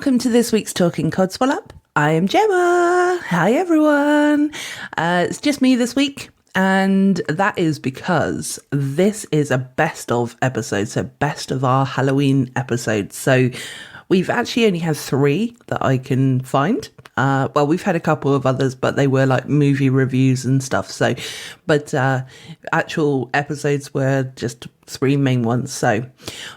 welcome to this week's Talking Codswallop. I am Gemma. Hi, everyone. It's just me this week, and that is because this is a best of episode, so best of our Halloween episodes. So we've actually only had 3 that I can find. Well, we've had a couple of others, but they were like movie reviews and stuff. So, but actual episodes were just 3 main ones. So,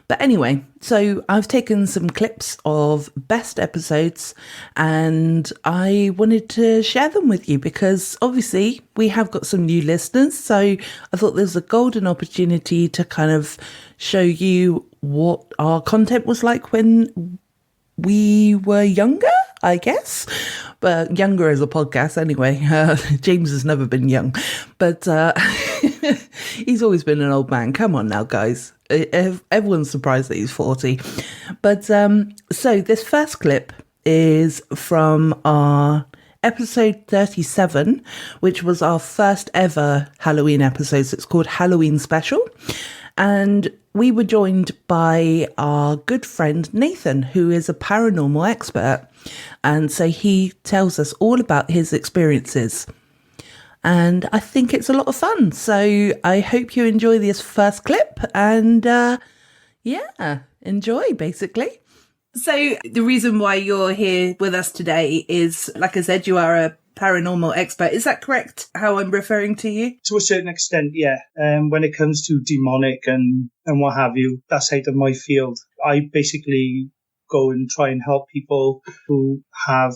but anyway, so I've taken some clips of best episodes and I wanted to share them with you because obviously we have got some new listeners. So I thought there's a golden opportunity to kind of show you what our content was like when we were younger, I guess, but younger as a podcast anyway. James has never been young, but he's always been an old man. Come on now, guys. Everyone's surprised that he's 40. But so this first clip is from our episode 37, which was our first ever Halloween episode. So it's called Halloween Special. And we were joined by our good friend Nathan, who is a paranormal expert. And so he tells us all about his experiences. And I think it's a lot of fun. So I hope you enjoy this first clip and enjoy basically. So the reason why you're here with us today is, like I said, you are a paranormal expert. Is that correct, how I'm referring to you? To a certain extent, yeah. When it comes to demonic and what have you, that's out of my field. I basically go and try and help people who have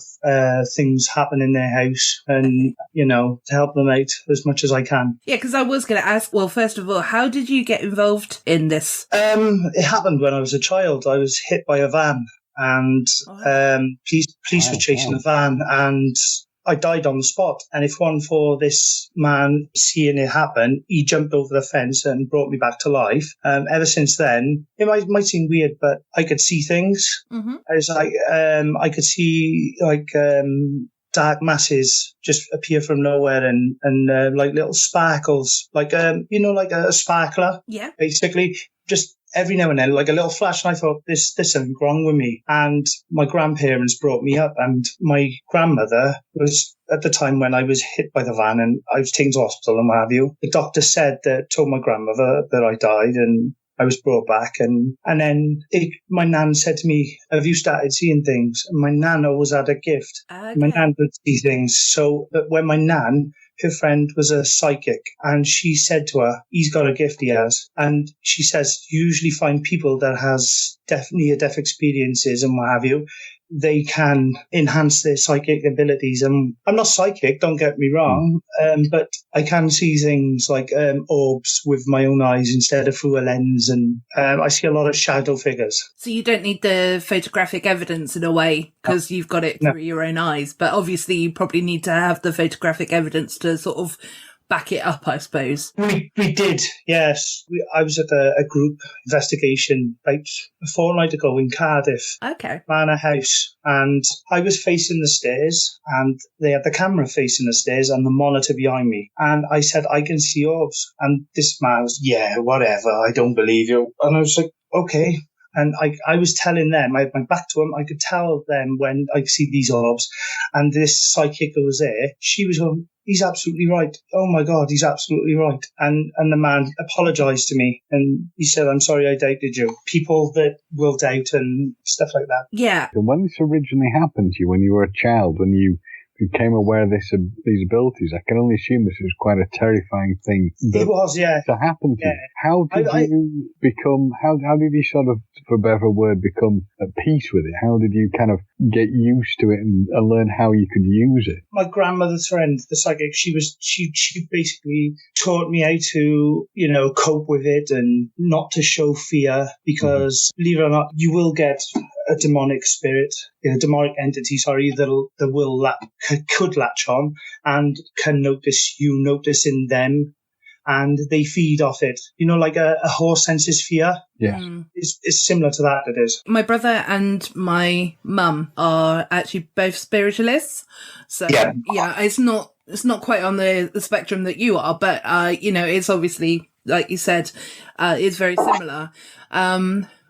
things happen in their house and, to help them out as much as I can. Yeah, because I was going to ask, well, first of all, how did you get involved in this? It happened when I was a child. I was hit by a van and police were chasing the van and I died on the spot. And if one for this man seeing it happen, he jumped over the fence and brought me back to life. Ever since then, it might seem weird, but I could see things. Mm-hmm. I was like, I could see dark masses just appear from nowhere and like little sparkles, like like a sparkler. Yeah. Basically, just every now and then, like a little flash, and I thought, there's something wrong with me. And my grandparents brought me up, and my grandmother was, at the time when I was hit by the van and I was taken to hospital and what have you, the doctor told my grandmother that I died and I was brought back. And then my nan said to me, have you started seeing things? And my nan always had a gift. Okay. My nan would see things. So that when my nan, her friend was a psychic, and she said to her, he's got a gift, he has. And she says, you usually find people that has near-death experiences and what have you, they can enhance their psychic abilities. And I'm not psychic, don't get me wrong, but I can see things like orbs with my own eyes instead of through a lens, and I see a lot of shadow figures. So you don't need the photographic evidence in a way, because you've got it through your own eyes, but obviously you probably need to have the photographic evidence to sort of back it up, I suppose. We did, yes. I was at a group investigation about a fortnight ago in Cardiff. Okay. Manor House. And I was facing the stairs and they had the camera facing the stairs and the monitor behind me. And I said, I can see orbs. And this man was, yeah, whatever, I don't believe you. And I was like, okay. And I was telling them, I had my back to them, I could tell them when I see these orbs. And this psychic who was there, she was going, he's absolutely right. Oh my God, he's absolutely right. And the man apologized to me and he said, I'm sorry I doubted you. People that will doubt and stuff like that. Yeah. And when this originally happened to you, when you were a child, when you became aware of these abilities, I can only assume this was quite a terrifying thing. It was, yeah. To happen to you. How did you become, how did you sort of, for better word, become at peace with it? How did you kind of get used to it and learn how you could use it? My grandmother's friend, the psychic, she basically taught me how to, cope with it and not to show fear because, believe it or not, you will get a demonic spirit, a demonic entity, that could latch on and can notice you noticing them, and they feed off it. Like a horse senses fear. Yeah. It's similar to that, it is. My brother and my mum are actually both spiritualists. So, yeah it's not quite on the spectrum that you are, but, it's obviously, like you said, it's very similar.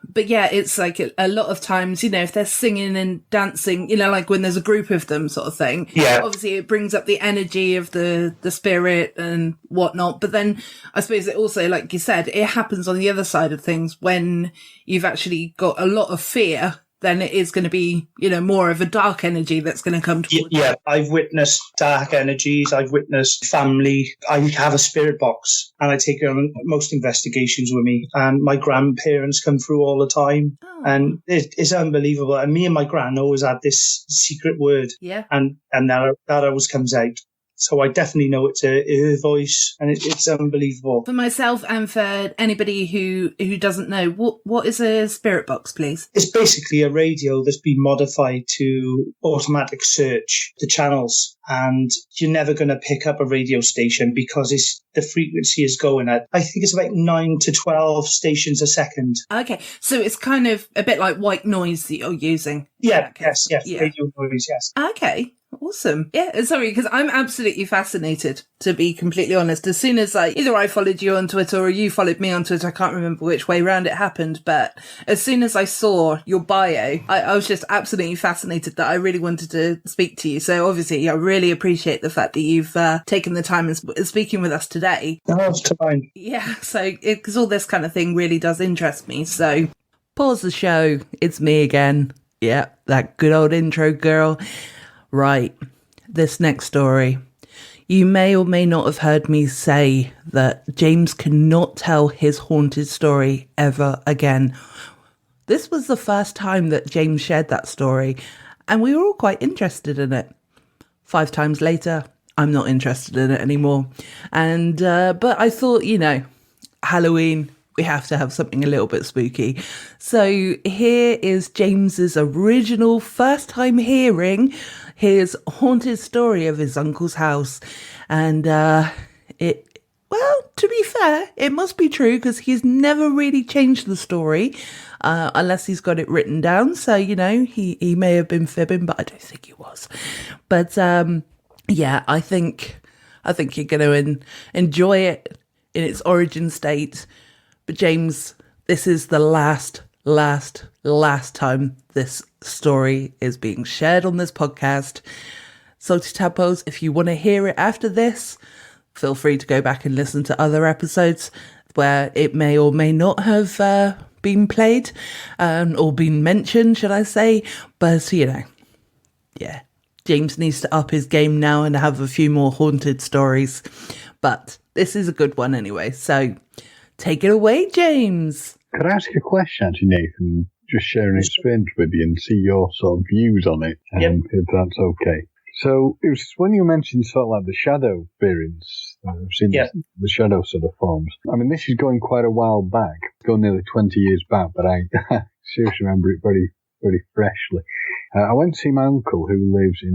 But yeah, it's like a lot of times, if they're singing and dancing, like when there's a group of them sort of thing. Yeah. Obviously, it brings up the energy of the spirit and whatnot. But then I suppose it also, like you said, it happens on the other side of things when you've actually got a lot of fear. Then it is going to be, more of a dark energy that's going to come towards you. Yeah, I've witnessed dark energies. I've witnessed family. I have a spirit box and I take it on most investigations with me. And my grandparents come through all the time. Oh. And it's unbelievable. And me and my gran always had this secret word. Yeah. And that always comes out. So I definitely know it's her voice, and it's unbelievable. For myself and for anybody who doesn't know, what is a spirit box, please? It's basically a radio that's been modified to automatic search the channels, and you're never going to pick up a radio station because the frequency is going at, I think it's about 9 to 12 stations a second. Okay, so it's kind of a bit like white noise that you're using. Yeah, yes, radio noise, yes. Okay. Awesome. Yeah, sorry, because I'm absolutely fascinated, to be completely honest. As soon as either I followed you on Twitter or you followed me on Twitter, I can't remember which way round it happened, but as soon as I saw your bio, I was just absolutely fascinated that I really wanted to speak to you. So obviously, I really appreciate the fact that you've taken the time and speaking with us today. No, it's fine. Yeah, so because all this kind of thing really does interest me. So pause the show. It's me again. Yeah, that good old intro girl. Right, this next story. You may or may not have heard me say that James cannot tell his haunted story ever again. This was the first time that James shared that story, and we were all quite interested in it. 5 times later, I'm not interested in it anymore. And but I thought, Halloween, we have to have something a little bit spooky. So here is James's original first time hearing his haunted story of his uncle's house. And to be fair, it must be true because he's never really changed the story unless he's got it written down. So, he may have been fibbing, but I don't think he was. But I think you're going to enjoy it in its origin state. But James, this is the last time this story is being shared on this podcast. Salty Tadpoles, if you want to hear it after this, feel free to go back and listen to other episodes where it may or may not have been played or been mentioned, should I say. But, James needs to up his game now and have a few more haunted stories. But this is a good one anyway, so take it away, James. Could I ask a question, actually, Nathan? Just share an experience with you and see your sort of views on it, if that's okay. So it was when you mentioned sort of like the shadow experience. I've seen the shadow sort of forms. I mean, this is going quite a while back, going nearly 20 years back, but I seriously remember it very, very freshly. I went to see my uncle who lives in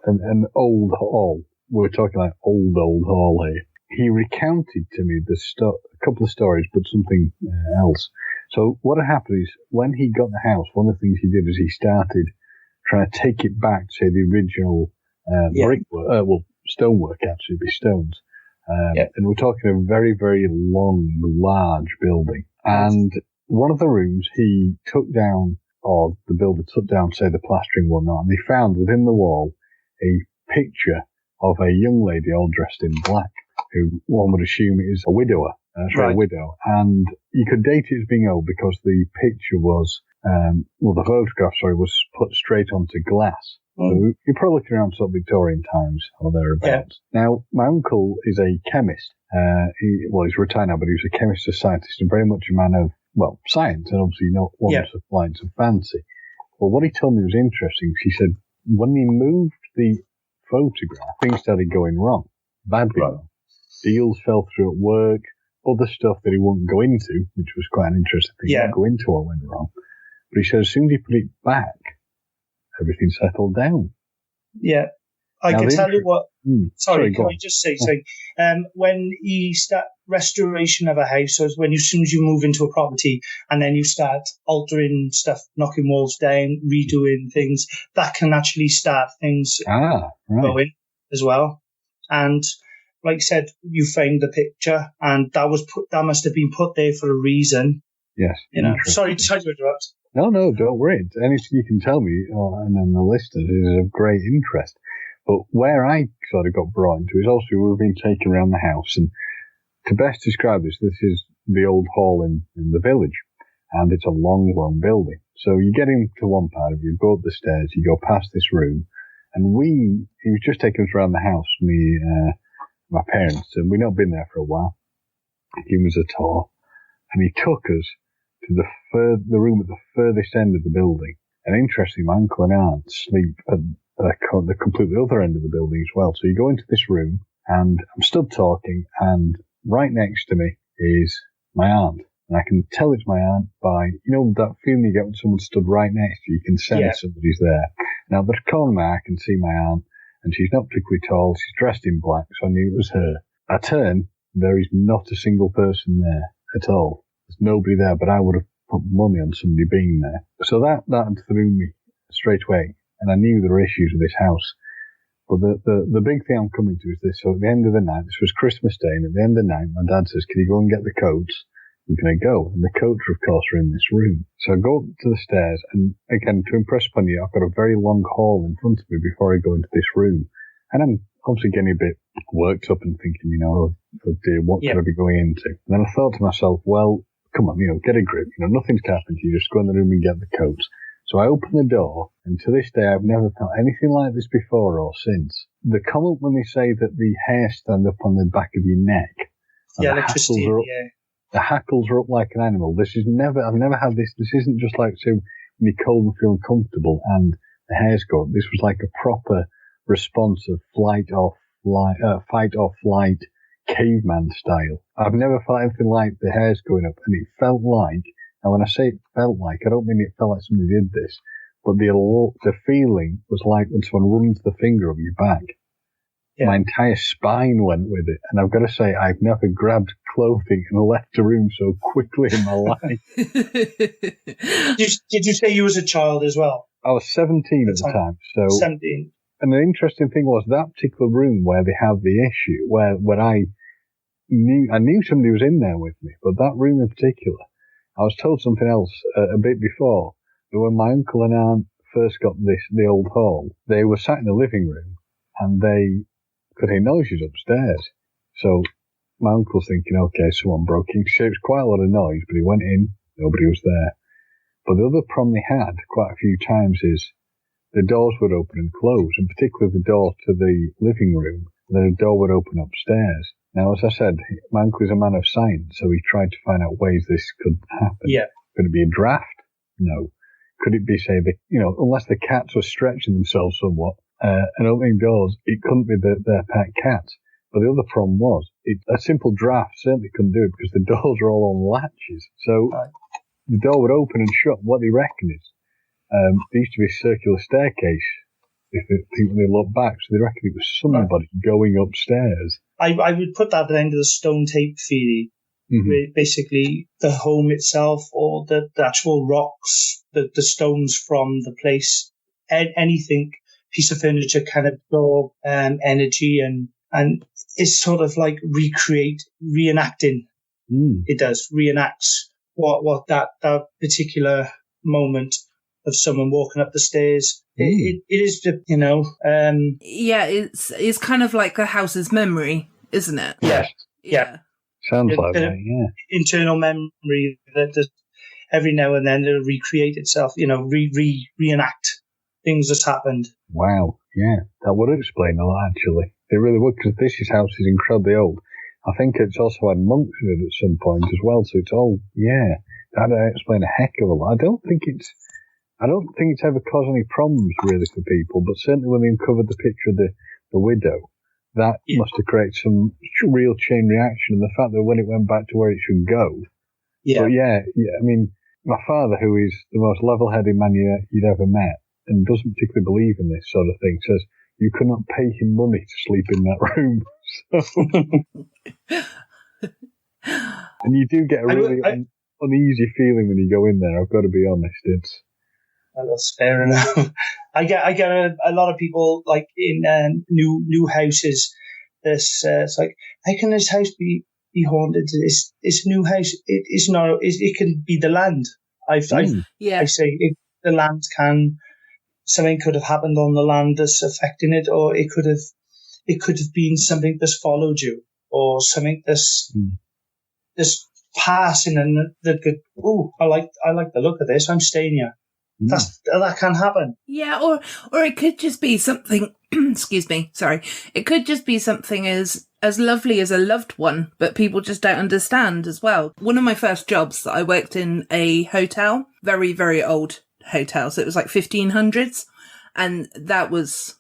an old hall. We're talking like old hall here. He recounted to me a couple of stories, but something else. So what had happened is when he got the house, one of the things he did is he started trying to take it back to the original brickwork, stonework actually, be stones. And we're talking a very, very long, large building. And one of the rooms he took down, or the builder took down, say, the plastering and whatnot, and they found within the wall a picture of a young lady all dressed in black, who one would assume is a widower. A widow. And you could date it as being old because the picture was, the photograph, was put straight onto glass. So you're probably looking around sort of Victorian times or thereabouts. Yeah. Now, my uncle is a chemist. He's retired now, but he was a chemist, a scientist, and very much a man of, science, and obviously not one of flights of fancy. But what he told me was interesting. He said when he moved the photograph, things started going wrong, badly wrong. Deals fell through at work, other stuff that he wouldn't go into, which was quite an interesting thing. He wouldn't go into what went wrong. But he said as soon as he put it back, everything settled down. Yeah. I can tell you what. Sorry, can I just say something? When you start restoration of a house, so as soon as you move into a property and then you start altering stuff, knocking walls down, redoing things, that can actually start things going as well. And like I said, you framed the picture, and that must have been put there for a reason. Yes. Sorry to interrupt. No, don't worry. Anything you can tell me, and then the listeners, is of great interest. But where I sort of got brought into is also we've been taken around the house, and to best describe this is the old hall in the village, and it's a long, long building. So you get into one part of it, you go up the stairs, you go past this room, and he was just taking us around the house, my parents, and we'd not been there for a while. He was a tour, and he took us to the room at the furthest end of the building. And interestingly, my uncle and aunt sleep at the completely other end of the building as well. So you go into this room, and I'm stood talking, and right next to me is my aunt. And I can tell it's my aunt by, that feeling you get when someone's stood right next to you. You can sense somebody's there. Now, at the corner of my eye, I can see my aunt, and she's not particularly tall. She's dressed in black, so I knew it was her. I turn, there is not a single person there at all. There's nobody there, but I would have put money on somebody being there. So that threw me straight away, and I knew there were issues with this house. But the big thing I'm coming to is this. So at the end of the night, this was Christmas Day, and at the end of the night, my dad says, "Can you go and get the coats?" We're going to go. And the coats, of course, are in this room. So I go up to the stairs, and again, to impress upon you, I've got a very long hall in front of me before I go into this room. And I'm obviously getting a bit worked up and thinking, oh dear, what could I be going into? And then I thought to myself, well, come on, get a grip. Nothing's happened to you. Just go in the room and get the coats. So I open the door, and to this day, I've never felt anything like this before or since. The comment when they say that the hair stand up on the back of your neck. Electricity, the hackles are up like an animal. I've never had this. This isn't just like, say, when you're cold and feel uncomfortable and the hairs go up. This was like a proper response of fight or flight, caveman style. I've never felt anything like the hairs going up, and it felt like, and when I say it felt like, I don't mean it felt like somebody did this, but the feeling was like when someone runs the finger up your back. Yeah. My entire spine went with it, and I've got to say, I've never grabbed clothing and left a room so quickly in my life. Did you say you was a child as well? I was 17 at the time. So 17. And the interesting thing was that particular room where they have the issue, where I knew somebody was in there with me, but that room in particular, I was told something else a bit before. That when my uncle and aunt first got the old hall, they were sat in the living room, and they could hear noises upstairs. So my uncle's thinking, okay, someone broke in. So it was quite a lot of noise, but he went in, nobody was there. But the other problem they had quite a few times is the doors would open and close, and particularly the door to the living room, and then a door would open upstairs. Now, as I said, my uncle is a man of science, so he tried to find out ways this could happen. Yeah. Could it be a draft? No. Could it be, say, unless the cats were stretching themselves somewhat, and opening doors, it couldn't be their pet cats. But the other problem was, a simple draft certainly couldn't do it because the doors are all on latches. So the door would open and shut. What they reckon is, there used to be a circular staircase, when they look back, so they reckon it was somebody going upstairs. I would put that into the stone tape theory, where basically the home itself or the actual rocks, the stones from the place, anything, piece of furniture can absorb energy and it's sort of like reenacting. It does, reenacts what that particular moment of someone walking up the stairs. It is, yeah, it's kind of like a house's memory, isn't it? Yeah. Sounds like that, yeah. Internal memory that every now and then it'll recreate itself, reenact things that's happened. Wow, yeah. That would explain a lot, actually. It really would, because this house is incredibly old. I think it's also had monks in it at some point as well, so it's all, that'd explain a heck of a lot. I don't think it's ever caused any problems, really, for people, but certainly when they uncovered the picture of the widow, that must have created some real chain reaction, and the fact that when it went back to where it should go. Yeah. But I mean, my father, who is the most level-headed man you'd ever met, and doesn't particularly believe in this sort of thing, says you could not pay him money to sleep in that room. And you do get a really uneasy feeling when you go in there, I've got to be honest. That's fair enough. I get a lot of people like in new houses. It's like, how can this house be be haunted. It's a new house. It's not. It can be the land. I say the land can. Something could have happened on the land that's affecting it, or it could have been something that's followed you, or something that's passing and that could. Oh, I like the look of this. I'm staying here. That can happen. Yeah, or it could just be something. Excuse me. Sorry. It could just be something as lovely as a loved one, but people just don't understand as well. One of my first jobs, I worked in a hotel, very, very old hotel. So it was like 1500s. And that was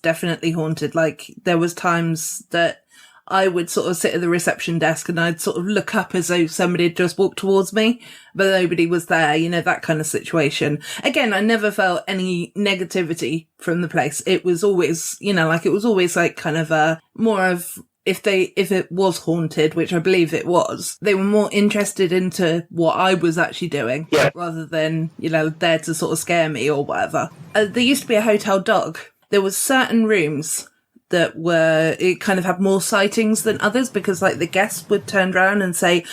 definitely haunted. Like there was times that I would sort of sit at the reception desk and I'd sort of look up as though somebody had just walked towards me, but nobody was there, that kind of situation. Again, I never felt any negativity from the place. It was always, it was always like kind of more of, if it was haunted, which I believe it was, they were more interested into what I was actually doing rather than, there to sort of scare me or whatever. There used to be a hotel dog. There was certain rooms that it kind of had more sightings than others because like the guests would turn around and say,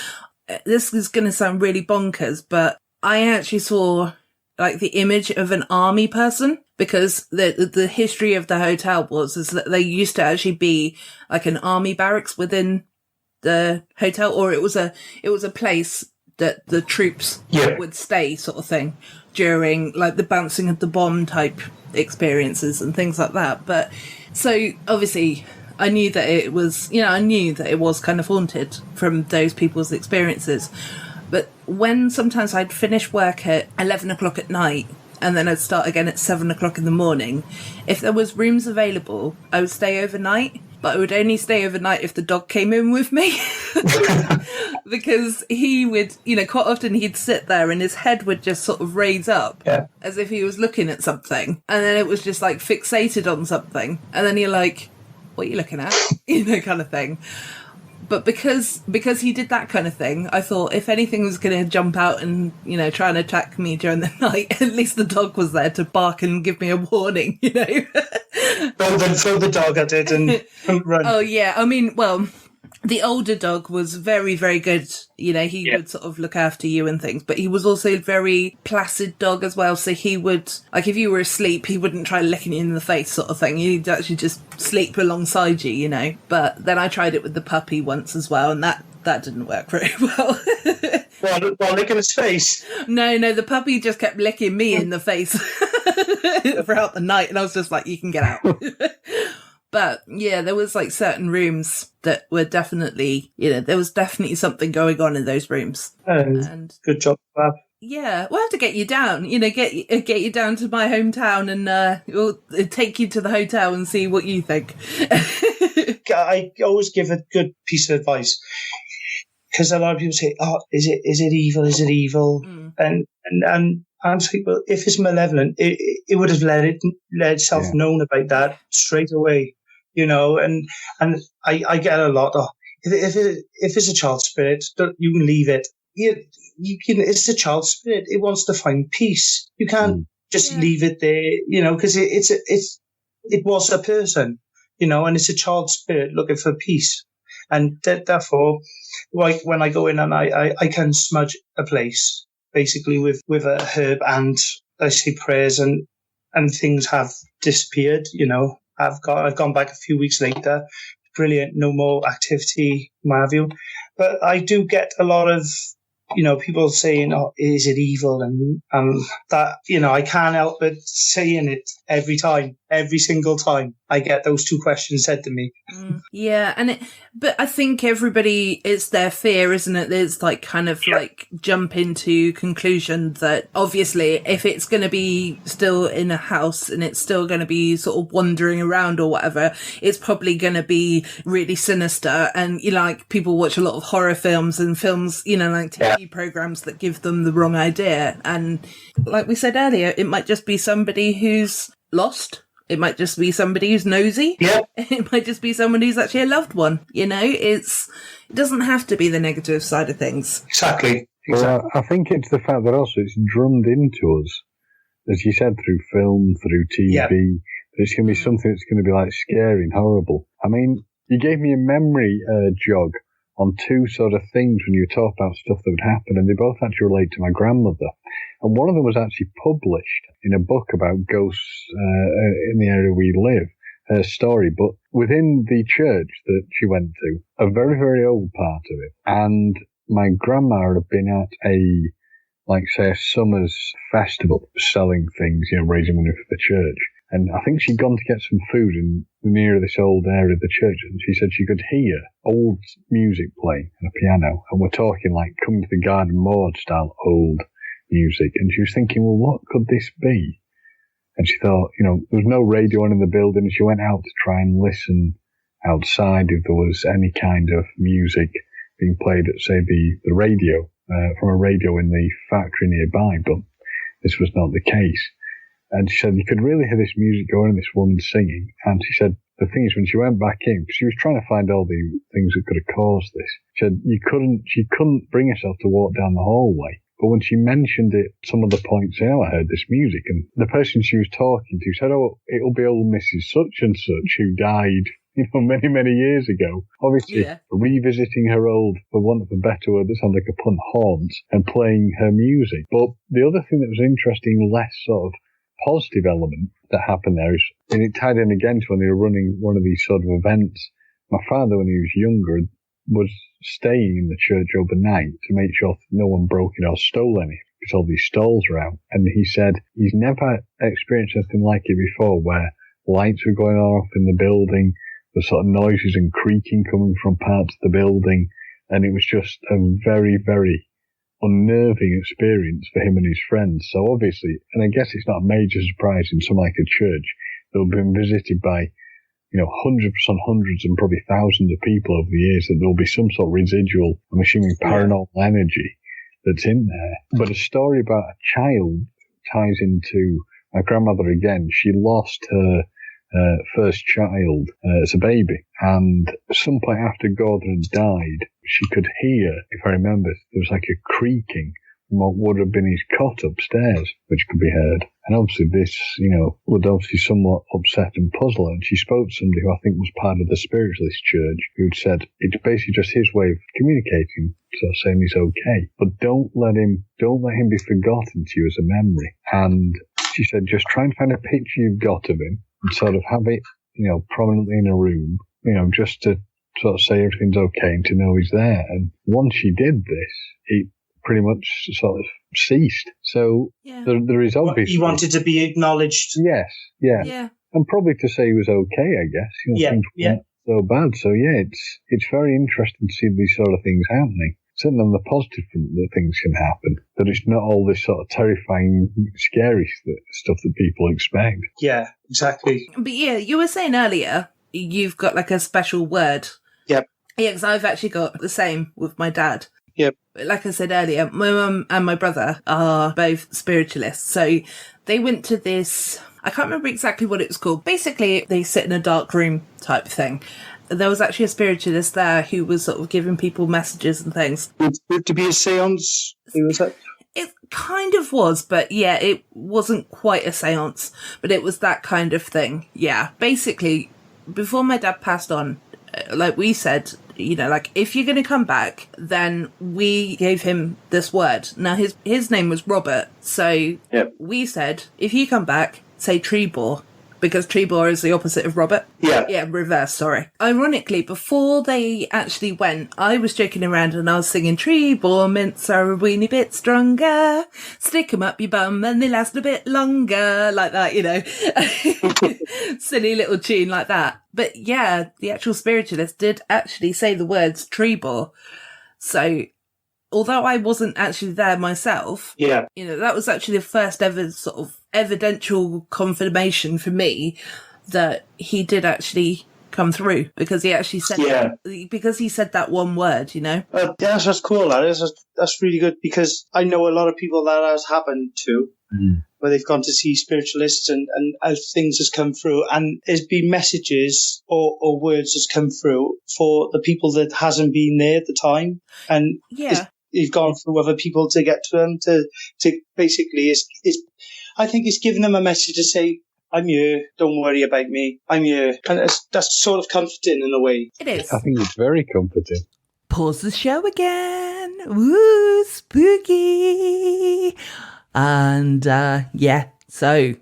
this is going to sound really bonkers, but I actually saw like the image of an army person because the history of the hotel is that there used to actually be like an army barracks within the hotel, or it was a place that the troops would stay sort of thing during like the bouncing of the bomb type experiences and things like that. But so obviously I knew that it was, kind of haunted from those people's experiences. But when sometimes I'd finish work at 11 o'clock at night and then I'd start again at 7 o'clock in the morning, if there was rooms available, I would stay overnight. But I would only stay overnight if the dog came in with me. Because he would, quite often he'd sit there and his head would just sort of raise up as if he was looking at something. And then it was just like fixated on something. And then you're like, what are you looking at? Kind of thing. But because he did that kind of thing, I thought if anything was going to jump out and, try and attack me during the night, at least the dog was there to bark and give me a warning, Throw the dog at it and run. Oh, yeah. I mean, well, the older dog was very, very good. He would sort of look after you and things, but he was also a very placid dog as well. So he would, like, if you were asleep, he wouldn't try licking you in the face sort of thing. He'd actually just sleep alongside you, But then I tried it with the puppy once as well, and that didn't work very well. While licking his face? No, the puppy just kept licking me in the face throughout the night, and I was just like, you can get out. But yeah, there was like certain rooms that were definitely, there was definitely something going on in those rooms. And good job, Bob. Yeah, we'll have to get you down, get you down to my hometown and we'll take you to the hotel and see what you think. I always give a good piece of advice because a lot of people say, "Oh, is it evil? Is it evil?" And I'm saying, well, if it's malevolent, it would have let itself known about that straight away, And I get a lot of if it's a child spirit, you can leave it. You can. It's a child spirit. It wants to find peace. You can't just leave it there, because it was a person, and it's a child spirit looking for peace. And therefore, like when I go in and I can smudge a place basically with a herb and I say prayers and things have disappeared. I've gone back a few weeks later. Brilliant, no more activity, what have you. But I do get a lot of people saying, "Oh, is it evil?" And that I can't help but saying it every single time I get those two questions said to me. Yeah, but I think everybody, it's their fear, isn't it? It's like kind of like jump into conclusion that obviously if it's going to be still in a house and it's still going to be sort of wandering around or whatever, it's probably going to be really sinister. And like people watch a lot of horror films and films, like TV programs that give them the wrong idea. And like we said earlier, it might just be somebody who's lost. It might just be somebody who's nosy. Yeah. It might just be someone who's actually a loved one. It doesn't have to be the negative side of things. Exactly. Well, I think it's the fact that also it's drummed into us, as you said, through film, through TV. Yeah. That it's going to be something that's going to be like scary and horrible. I mean, you gave me a memory jog on two sort of things when you talk about stuff that would happen, and they both actually relate to my grandmother. And one of them was actually published in a book about ghosts in the area we live, her story, but within the church that she went to, a very, very old part of it. And my grandma had been at a summer's festival, selling things, raising money for the church. And I think she'd gone to get some food in near this old area of the church, and she said she could hear old music playing on a piano. And we're talking like Come to the Garden Maud style old music. And she was thinking, well, what could this be? And she thought, there was no radio on in the building, and she went out to try and listen outside if there was any kind of music being played at, say, the radio, from a radio in the factory nearby, but this was not the case. And she said you could really hear this music going and this woman singing. And she said the thing is, when she went back in, she was trying to find all the things that could have caused this. She said she couldn't bring herself to walk down the hallway. But when she mentioned it, some of the points, I heard this music. And the person she was talking to said, oh, it'll be old Mrs. Such and Such who died, many, many years ago. Obviously, revisiting her old, for want of a better word, that sounds like a pun, haunts, and playing her music. But the other thing that was interesting, less sort of positive element that happened there is, and it tied in again to when they were running one of these sort of events. My father, when he was younger, was staying in the church overnight to make sure that no one broke in or stole any, because all these stalls were out. And he said he's never experienced anything like it before, where lights were going off in the building, the sort of noises and creaking coming from parts of the building, and it was just a very, very unnerving experience for him and his friends. So obviously, and I guess it's not a major surprise in something like a church that have been visited by, hundreds and probably thousands of people over the years, that there'll be some sort of residual, I'm assuming, paranormal energy that's in there. But a story about a child ties into my grandmother again. She lost her first child as a baby, and at some point after Gordon had died, she could hear, if I remember, there was like a creaking from what would have been his cot upstairs, which could be heard. And obviously this, would obviously somewhat upset and puzzle her. And she spoke to somebody who I think was part of the spiritualist church, who'd said it's basically just his way of communicating, sort of saying he's okay, but don't let him be forgotten to you as a memory. And she said, just try and find a picture you've got of him and sort of have it, prominently in a room, just to sort of say everything's okay and to know he's there. And once she did this, it pretty much sort of ceased. So there is obviously... He wanted to be acknowledged. Yes, yeah. And probably to say he was okay, I guess. Things weren't so bad. So it's very interesting to see these sort of things happening. Certainly on the positive front, that things can happen. That it's not all this sort of terrifying, scary stuff that people expect. Yeah, exactly. But you were saying earlier, you've got like a special word. Yep. Yeah, because I've actually got the same with my dad. Yep. Like I said earlier, my mum and my brother are both spiritualists. So they went to this, I can't remember exactly what it was called. Basically, they sit in a dark room type thing. There was actually a spiritualist there who was sort of giving people messages and things. To be a seance? Who was that? It kind of was, but it wasn't quite a seance, but it was that kind of thing. Yeah. Basically, before my dad passed on, like we said, if you're going to come back, then we gave him this word. Now, his name was Robert. So we said, if you come back, say Trebor, because Trebor is the opposite of Robert. Yeah, reverse, sorry. Ironically, before they actually went, I was joking around and I was singing Trebor mints are a weeny bit stronger. Stick 'em up your bum and they last a bit longer. Like that, Silly little tune like that. But the actual spiritualist did actually say the words Trebor. So although I wasn't actually there myself, that was actually the first ever sort of evidential confirmation for me that he did actually come through, because he actually said because he said that one word, That's cool. That's really good, because I know a lot of people that has happened to, where they've gone to see spiritualists and as things has come through, and there's been messages or words has come through for the people that hasn't been there at the time, and you've gone through other people to get to them to basically I think it's giving them a message to say, I'm here, don't worry about me, I'm here. And that's sort of comforting in a way. It is. I think it's very comforting. pause the show again. Woo, spooky. And so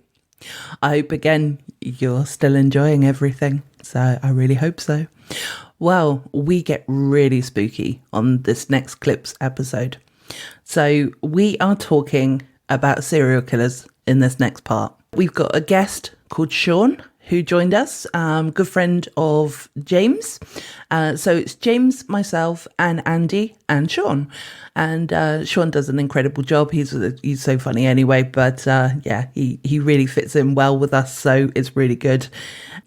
I hope again you're still enjoying everything. So I really hope so. Well, we get really spooky on this next Clips episode. So we are talking about serial killers in this next part. We've got a guest called Shaun who joined us, good friend of James. So it's James, myself, and Andy, and Shaun. And Shaun does an incredible job. He's so funny anyway, but he really fits in well with us, so it's really good.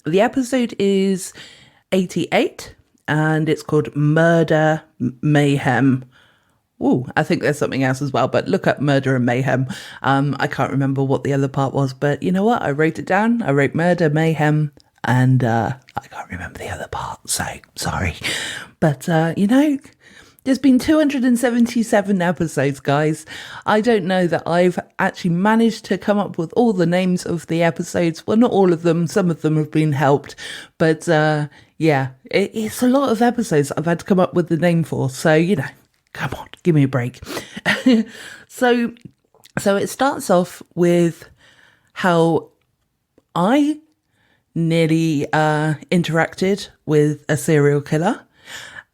The episode is 88, and it's called Murder Mayhem. Ooh, I think there's something else as well, but look up Murder and Mayhem. I can't remember what the other part was, but you know what? I wrote it down. I wrote Murder, Mayhem, and I can't remember the other part, so sorry. But, there's been 277 episodes, guys. I don't know that I've actually managed to come up with all the names of the episodes. Well, not all of them. Some of them have been helped. But, it's a lot of episodes I've had to come up with the name for. So, come on, give me a break. So it starts off with how I nearly interacted with a serial killer.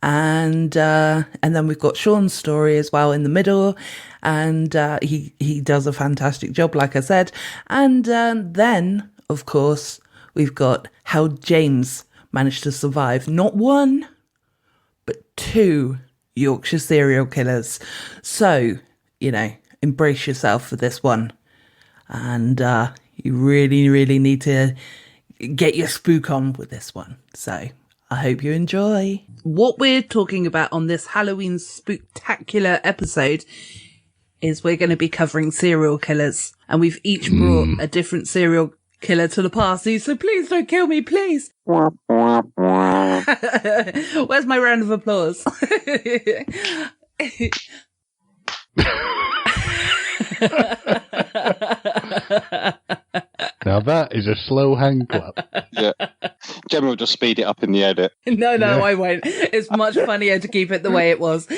And then we've got Shaun's story as well in the middle. And he does a fantastic job, like I said. And then, of course, we've got how James managed to survive not one, but two Yorkshire serial killers. So, embrace yourself for this one. And you really, really need to get your spook on with this one. So I hope you enjoy. What we're talking about on this Halloween spooktacular episode is we're going to be covering serial killers. And we've each brought a different serial killer to the party, so please don't kill me, please. Where's my round of applause? Now that is a slow hand clap. Yeah. Gemma will just speed it up in the edit. No, I won't. It's much funnier to keep it the way it was.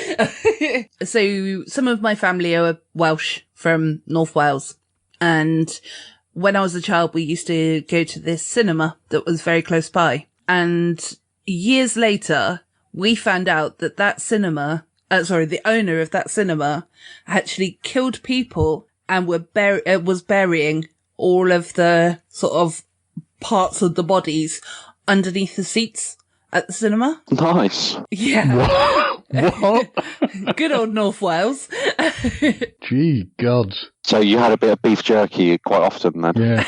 So some of my family are Welsh from North Wales, and when I was a child, we used to go to this cinema that was very close by. And years later, we found out that the owner of that cinema actually killed people and was burying all of the sort of parts of the bodies underneath the seats at the cinema. Nice. Yeah. What? Good old North Wales. Gee, gods. So you had a bit of beef jerky quite often then? Yeah.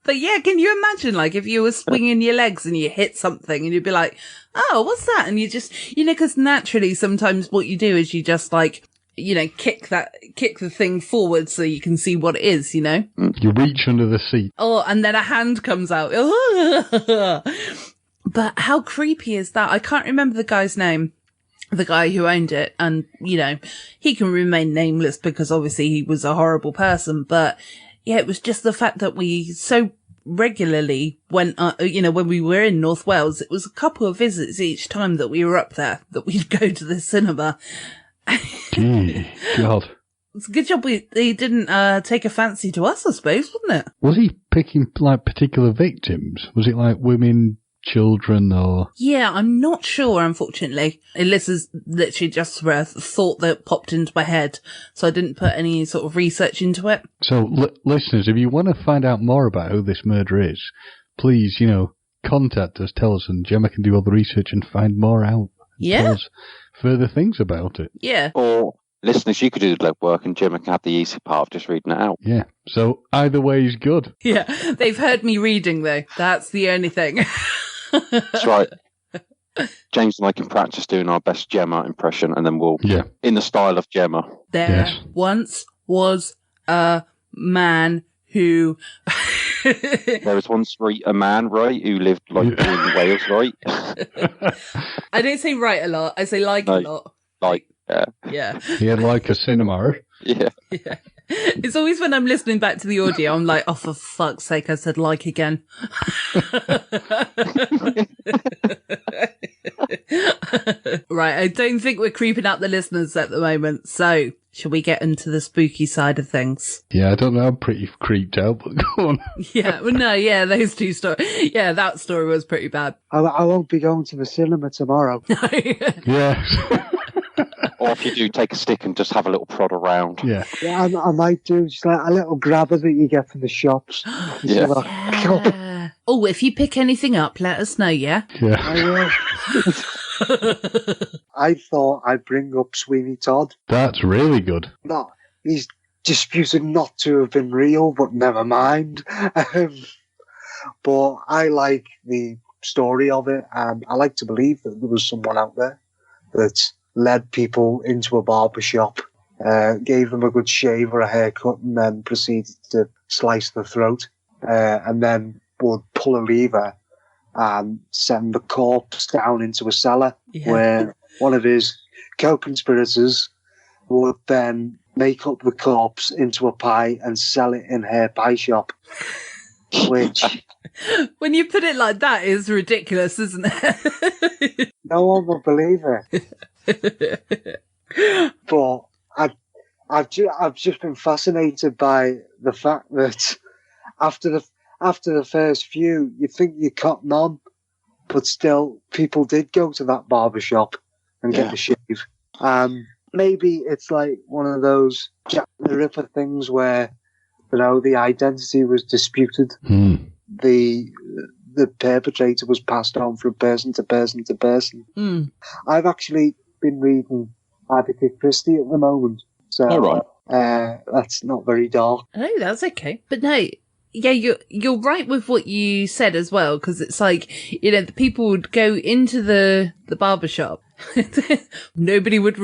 But yeah, can you imagine, like, if you were swinging your legs and you hit something and you'd be like, oh, what's that? And you just, because naturally sometimes what you do is you just like, kick the thing forward so you can see what it is, You reach under the seat. Oh, and then a hand comes out. But how creepy is that? I can't remember the guy's name, the guy who owned it. And, he can remain nameless because obviously he was a horrible person. But yeah, it was just the fact that we so regularly went, when we were in North Wales, it was a couple of visits each time that we were up there that we'd go to the cinema. Gee, God. It's a good job he didn't take a fancy to us, I suppose, wasn't it? Was he picking, particular victims? Was it, women, children, or...? Yeah, I'm not sure, unfortunately. This is literally just a thought that popped into my head, so I didn't put any sort of research into it. So, listeners, if you want to find out more about who this murderer is, please, contact us, tell us, and Gemma can do all the research and find more out. Yeah. Tell us further things about it. Yeah. Or, listeners, you could do the legwork and Gemma can have the easy part of just reading it out. Yeah. So, either way is good. Yeah. They've heard me reading, though. That's the only thing. That's right. James and I can practice doing our best Gemma impression, and then we'll, in the style of Gemma. There once was a man who... There was once a man, right, who lived in Wales, right? I don't say right a lot. I say a lot. Yeah. He had a cinema. Yeah. It's always when I'm listening back to the audio, I'm like, oh, for fuck's sake, I said again. Right, I don't think we're creeping out the listeners at the moment, so shall we get into the spooky side of things? Yeah, I don't know, I'm pretty creeped out, but go on. Yeah, well, no, yeah, those two stories. Yeah, that story was pretty bad. I won't be going to the cinema tomorrow. Yeah. Or if you do, take a stick and just have a little prod around. Yeah. Yeah, I might do just like a little grabber that you get from the shops. Yeah. Yeah. Oh, if you pick anything up, let us know, yeah? Yeah. I will. I thought I'd bring up Sweeney Todd. That's really good. No, he's disputed not to have been real, but never mind. But I like the story of it, and I like to believe that there was someone out there that led people into a barber shop, gave them a good shave or a haircut, and then proceeded to slice the throat, and then would pull a lever and send the corpse down into a cellar where one of his co-conspirators would then make up the corpse into a pie and sell it in her pie shop. Which, when you put it like that, is ridiculous, isn't it? no one will believe it. But I've just been fascinated by the fact that after the first few, you think you're cotton on, but still people did go to that barber shop and get a shave. Maybe it's like one of those Jack the Ripper things where, you know, the identity was disputed. The perpetrator was passed on from person to person to person. I've actually been reading Agatha Christie at the moment, so that's not very dark. Oh, that's okay. But no, yeah, you're right with what you said as well, because it's like, you know, the people would go into the barber shop. Nobody would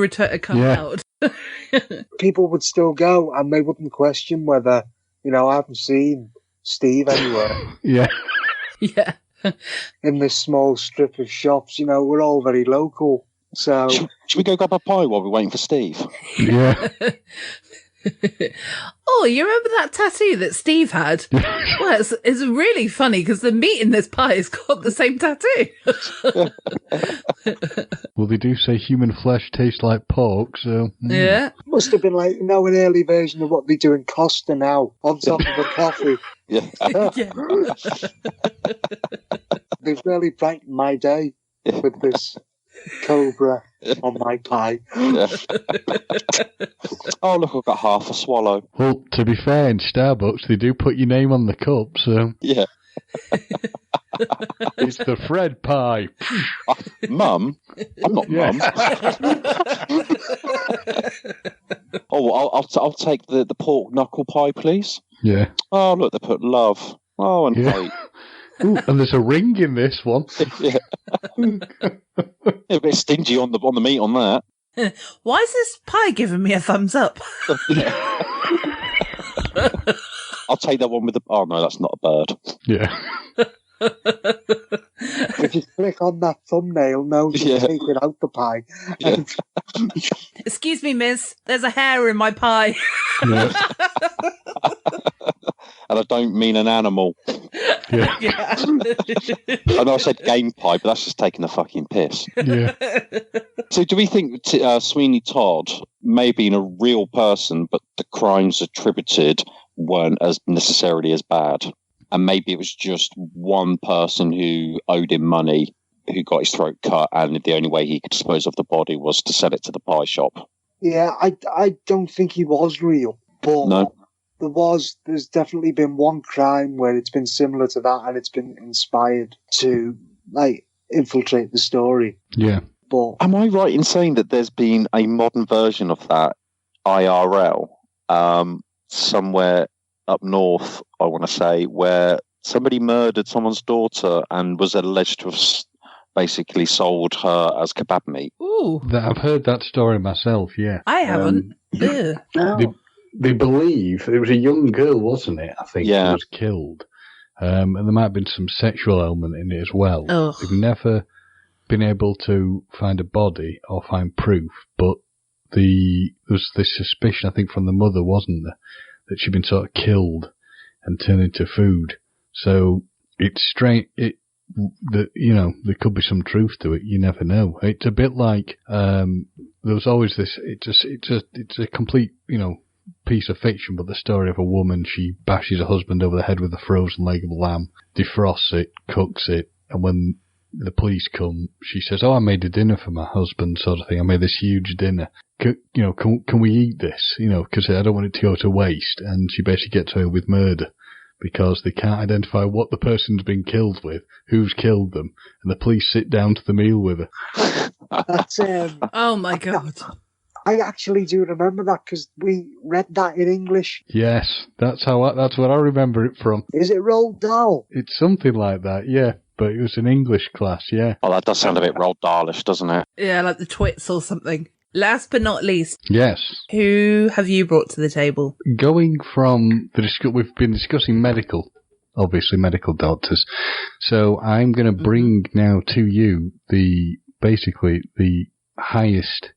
come out. People would still go, and they wouldn't question whether, you know, I haven't seen Steve anywhere. Yeah. Yeah. In this small strip of shops, you know, we're all very local. So Should we go grab a pie while we're waiting for Steve? Yeah. Oh, you remember that tattoo that Steve had? Well, it's really funny because the meat in this pie has got the same tattoo. Well, they do say human flesh tastes like pork, so... Yeah. Must have been like, you know, an early version of what they do in Costa now, on top of a coffee. Yeah. They've really brightened my day with this cobra on my pie. Yeah. Oh, look, I've got half a swallow. Well, to be fair, in Starbucks, they do put your name on the cup, so... Yeah. It's the Fred pie. Mum? I'm not Mum. Oh, I'll take the pork knuckle pie, please. Yeah. Oh, look, they put love. Oh, and hate. Ooh, and there's a ring in this one. Yeah. A bit stingy on the meat on that. Why is this pie giving me a thumbs up? I'll take that one with the... Oh, no, that's not a bird. Yeah. If you click on that thumbnail, no, just take it out the pie. Yeah. Excuse me, miss. There's a hair in my pie. Yeah. And I don't mean an animal. Yeah. Yeah. I know I said game pie, but that's just taking the fucking piss. Yeah. So do we think Sweeney Todd may have been a real person, but the crimes attributed weren't as necessarily as bad? And maybe it was just one person who owed him money, who got his throat cut, and the only way he could dispose of the body was to sell it to the pie shop. Yeah, I don't think he was real, but No. There's definitely been one crime where it's been similar to that, and it's been inspired to like infiltrate the story. Yeah. But Am I right in saying that there's been a modern version of that IRL somewhere up north, I want to say, where somebody murdered someone's daughter and was alleged to have basically sold her as kebab meat? Ooh. I've heard that story myself, yeah. I haven't. Ugh. no. They believe it was a young girl, wasn't it? I think, Yeah. who was killed. And there might have been some sexual element in it as well. Ugh. They've never been able to find a body or find proof, but there was this suspicion, I think, from the mother, wasn't there, that she'd been sort of killed and turned into food. So it's strange. that, there could be some truth to it. You never know. It's a bit like, there was always this, it's a complete, piece of fiction, but the story of a woman, she bashes her husband over the head with a frozen leg of lamb, defrosts it, cooks it, and when the police come, she says, I made a dinner for my husband, sort of thing. I made this huge dinner. Can we eat this? Because I don't want it to go to waste. And she basically gets away with murder because they can't identify what the person's been killed with, who's killed them, and the police sit down to the meal with her. That's oh my God. I actually do remember that because we read that in English. Yes, that's what I remember it from. Is it Roald Dahl? It's something like that, yeah. But it was an English class, yeah. Oh, that does sound a bit Roald Dahlish, doesn't it? Yeah, like the Twits or something. Last but not least. Yes. Who have you brought to the table? Going from we've been discussing medical doctors. So I'm going to bring now to you the highest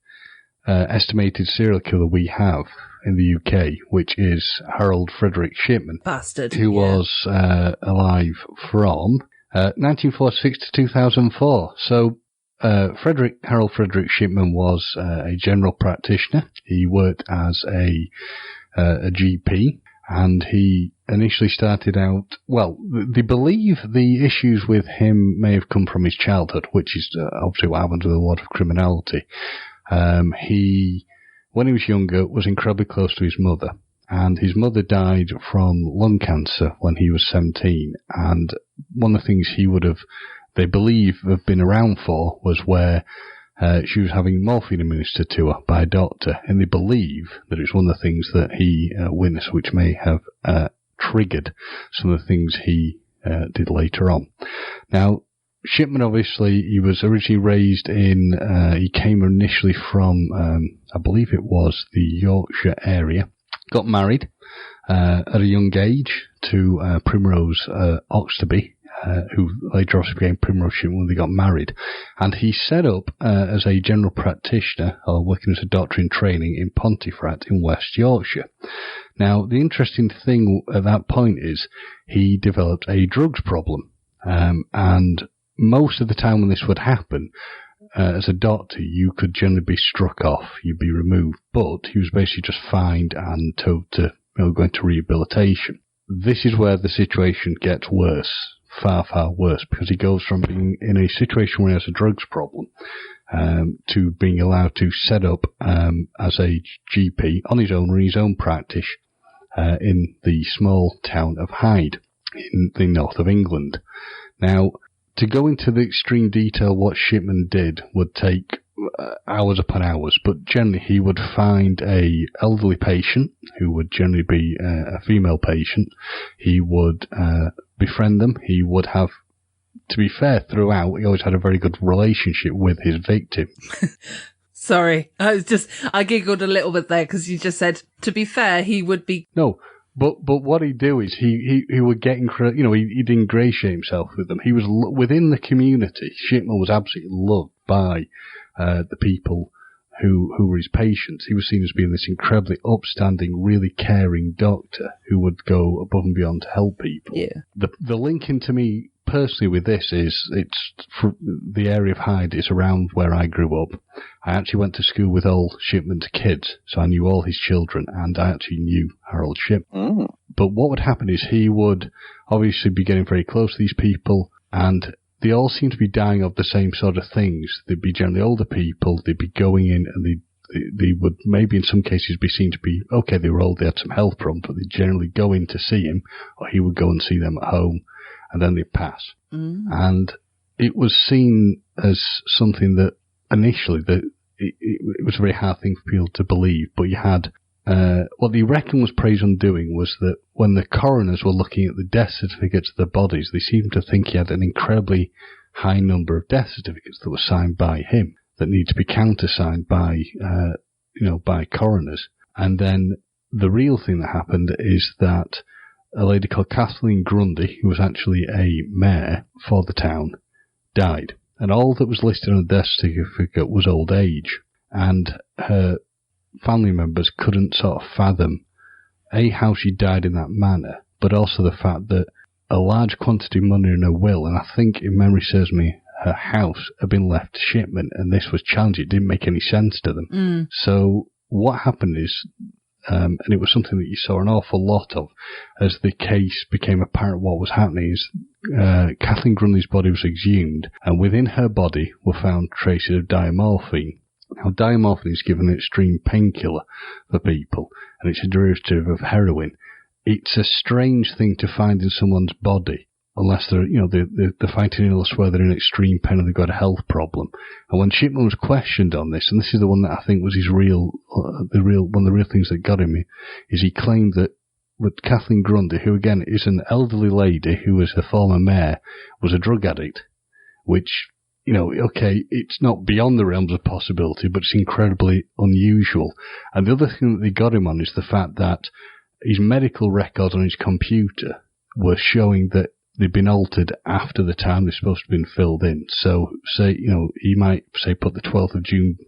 estimated serial killer we have in the UK, which is Harold Frederick Shipman. Bastard. Who was alive from 1946 to 2004. So Harold Frederick Shipman was a general practitioner. He worked as a GP, and he initially started out, well, they believe the issues with him may have come from his childhood, which is obviously what happens with a lot of criminality. He, when he was younger, was incredibly close to his mother, and his mother died from lung cancer when he was 17, and one of the things they believe have been around for was where she was having morphine administered to her by a doctor, and they believe that it's one of the things that he witnessed which may have triggered some of the things he did later on. Now, Shipman, obviously, he was originally raised he came initially from, I believe it was the Yorkshire area, got married at a young age to Primrose Oxtoby, who later also became Primrose Shipman when they got married. And he set up as a general practitioner, or working as a doctor in training in Pontefract in West Yorkshire. Now, the interesting thing at that point is he developed a drugs problem, and most of the time when this would happen, as a doctor, you could generally be struck off, you'd be removed, but he was basically just fined and told to go into rehabilitation. This is where the situation gets worse, far, far worse, because he goes from being in a situation where he has a drugs problem to being allowed to set up as a GP on his own, in his own practice in the small town of Hyde in the north of England. Now, to go into the extreme detail what Shipman did would take hours upon hours, but generally he would find a elderly patient who would generally be a female patient. He would befriend them. He would have, to be fair, throughout, he always had a very good relationship with his victim. Sorry, I giggled a little bit there because you just said, to be fair, he would be... No. But what he'd do is he would get he'd ingratiate himself with them. He was within the community. Shipman was absolutely loved by the people who were his patients. He was seen as being this incredibly upstanding, really caring doctor who would go above and beyond to help people. Yeah. The link into me personally with this is the area of Hyde is around where I grew up. I actually went to school with all Shipman's kids, so I knew all his children, and I actually knew Harold Shipman. But what would happen is he would obviously be getting very close to these people, and they all seem to be dying of the same sort of things. They'd be generally older people, they'd be going in, and they would maybe in some cases be seen to be, okay, they were old, they had some health problems, but they'd generally go in to see him, or he would go and see them at home, and then they'd pass. And it was seen as something that initially it was a very hard thing for people to believe, but you had what they reckon was Prey's undoing was that when the coroners were looking at the death certificates of the bodies, they seemed to think he had an incredibly high number of death certificates that were signed by him that need to be countersigned by by coroners. And then the real thing that happened is that a lady called Kathleen Grundy, who was actually a mayor for the town, died. And all that was listed on the death certificate was old age. And her family members couldn't sort of fathom, A, how she died in that manner, but also the fact that a large quantity of money in her will, and I think, if memory serves me, her house had been left to Shipman, and this was challenged. It didn't make any sense to them. So what happened is, and it was something that you saw an awful lot of as the case became apparent what was happening, is Kathleen Grundy's body was exhumed, and within her body were found traces of diamorphine. Now, diamorphine is given an extreme painkiller for people, and it's a derivative of heroin. It's a strange thing to find in someone's body, unless they're, they're fighting an illness where they're in extreme pain and they've got a health problem. And when Shipman was questioned on this, and this is the one that I think was his one of the real things that got him, is he claimed that Kathleen Grundy, who again is an elderly lady who was a former mayor, was a drug addict, which, okay, it's not beyond the realms of possibility, but it's incredibly unusual. And the other thing that they got him on is the fact that his medical records on his computer were showing that they'd been altered after the time they're supposed to have been filled in. So, say, he might, say, put the 12th of June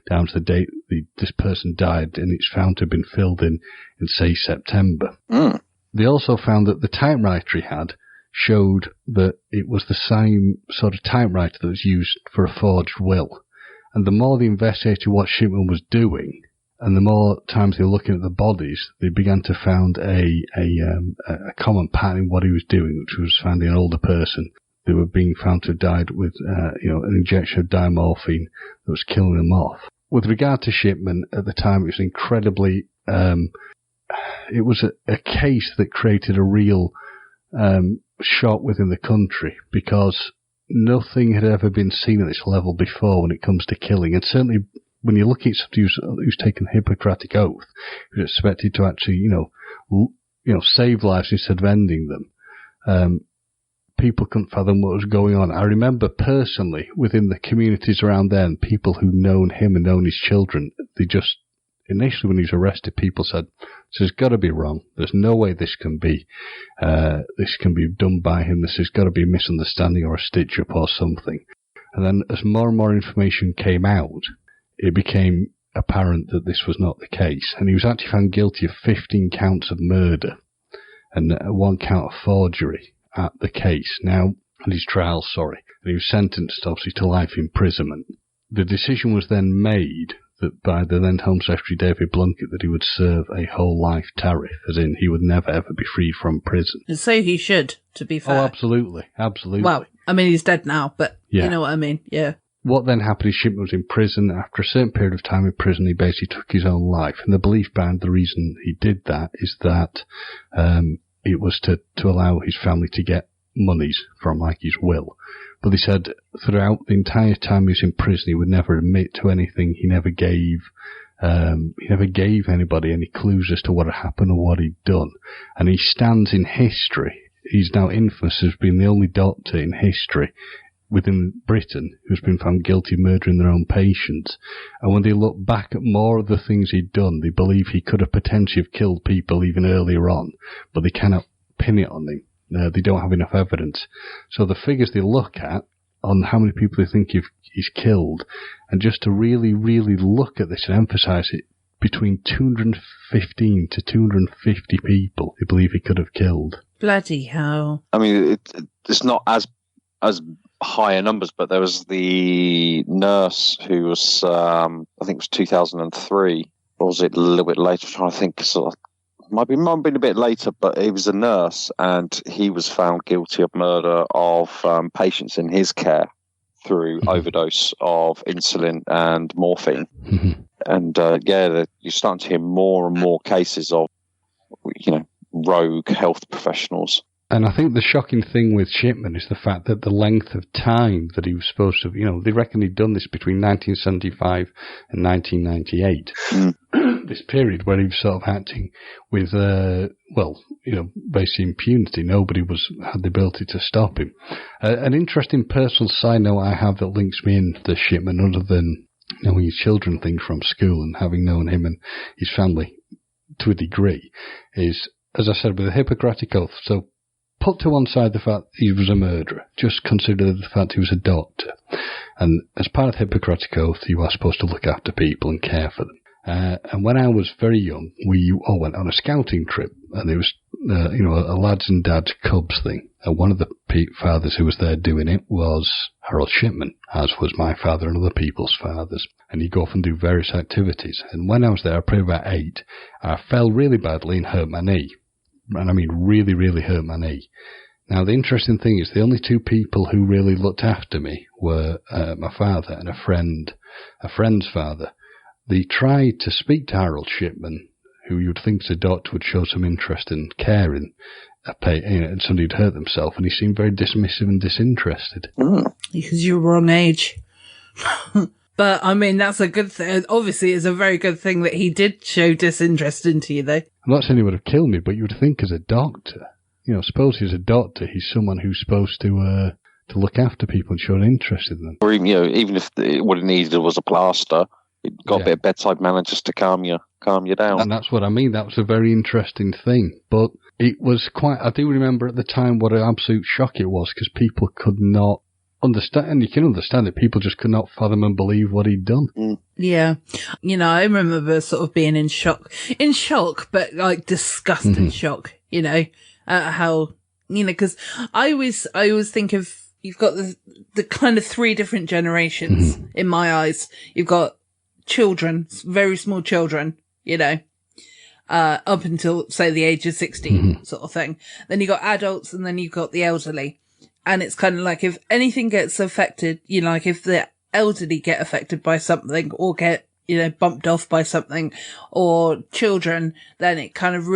down to the date this person died, and it's found to have been filled in say, September. They also found that the typewriter he had showed that it was the same sort of typewriter that was used for a forged will. And the more they investigated what Shipman was doing, and the more times they were looking at the bodies, they began to find a common pattern in what he was doing, which was finding an older person. They were being found to have died with, an injection of diamorphine that was killing them off. With regard to Shipman, at the time, it was incredibly, it was a case that created a real shock within the country, because nothing had ever been seen at this level before when it comes to killing, and certainly when you're looking at somebody who's taken the Hippocratic Oath, who's expected to actually, save lives instead of ending them, people couldn't fathom what was going on. I remember personally, within the communities around then, people who'd known him and known his children, they just, initially when he was arrested, people said, this has got to be wrong. There's no way this can be done by him. This has got to be a misunderstanding or a stitch-up or something. And then as more and more information came out, it became apparent that this was not the case. And he was actually found guilty of 15 counts of murder and 1 count of forgery at the case. Now, at his trial, and he was sentenced, obviously, to life imprisonment. The decision was then made that by the then Home Secretary David Blunkett that he would serve a whole life tariff, as in he would never ever be free from prison. And so he should, to be fair. Oh, absolutely. Well, I mean, he's dead now, but you know what I mean, yeah. What then happened is Shipman was in prison. After a certain period of time in prison, he basically took his own life. And the belief behind the reason he did that is that it was to allow his family to get monies from, his will. But they said throughout the entire time he was in prison, he would never admit to anything. He never gave anybody any clues as to what had happened or what he'd done. And he stands in history. He's now infamous as being the only doctor in history within Britain who's been found guilty of murdering their own patients. And when they look back at more of the things he'd done, they believe he could have potentially have killed people even earlier on, but they cannot pin it on him. They don't have enough evidence. So the figures they look at on how many people they think he's killed, and just to really, really look at this and emphasize it, between 215 to 250 people they believe he could have killed. Bloody hell. I mean, it's not as higher numbers, but there was the nurse who was, I think it was 2003, or was it a little bit later? I'm trying to think, might have been a bit later, but he was a nurse, and he was found guilty of murder of patients in his care through overdose of insulin and morphine. And you're starting to hear more and more cases of, rogue health professionals. And I think the shocking thing with Shipman is the fact that the length of time that he was supposed to, they reckon he'd done this between 1975 and 1998. This period where he was sort of acting with, basically impunity. Nobody had the ability to stop him. An interesting personal side note I have that links me in to Shipman, other than knowing his children things from school and having known him and his family to a degree, is, as I said, with the Hippocratic Oath. So, put to one side the fact he was a murderer. Just consider the fact he was a doctor. And as part of the Hippocratic Oath, you are supposed to look after people and care for them. And when I was very young, we all went on a scouting trip. and it was, a lads and dads Cubs thing. And one of the fathers who was there doing it was Harold Shipman, as was my father and other people's fathers. And he'd go off and do various activities. And when I was there, I was probably about 8, I fell really badly and hurt my knee. And I mean really, really hurt my knee. Now, the interesting thing is the only 2 people who really looked after me were my father and a friend's father. They tried to speak to Harold Shipman, who you'd think as a doctor would show some interest and care in somebody who'd hurt themselves, and he seemed very dismissive and disinterested. Because you were wrong age. But, I mean, that's a good thing. Obviously, it's a very good thing that he did show disinterest into you, though. I'm not saying he would have killed me, but you would think as a doctor, suppose he's a doctor, he's someone who's supposed to look after people and show an interest in them. Or even if what it needed was a plaster, it got a bit of bedside manner just to calm you down. And that's what I mean. That was a very interesting thing. But it was I do remember at the time what an absolute shock it was, because people could not understand, and you can understand it, people just could not fathom and believe what he'd done. Yeah. I remember sort of being in shock, but like disgusted shock, at how, because I always think of, you've got the kind of 3 different generations in my eyes. You've got children, very small children, up until, say, the age of 16 sort of thing. Then you got adults, and then you've got the elderly. And it's kind of like, if anything gets affected, like if the elderly get affected by something or get, bumped off by something, or children, then it kind of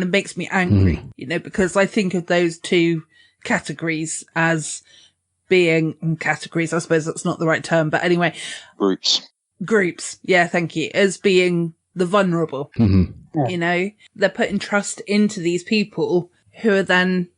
makes me angry, because I think of those 2 categories as being categories. I suppose that's not the right term, but anyway. Groups. Yeah, thank you. As being the vulnerable. They're putting trust into these people who are then,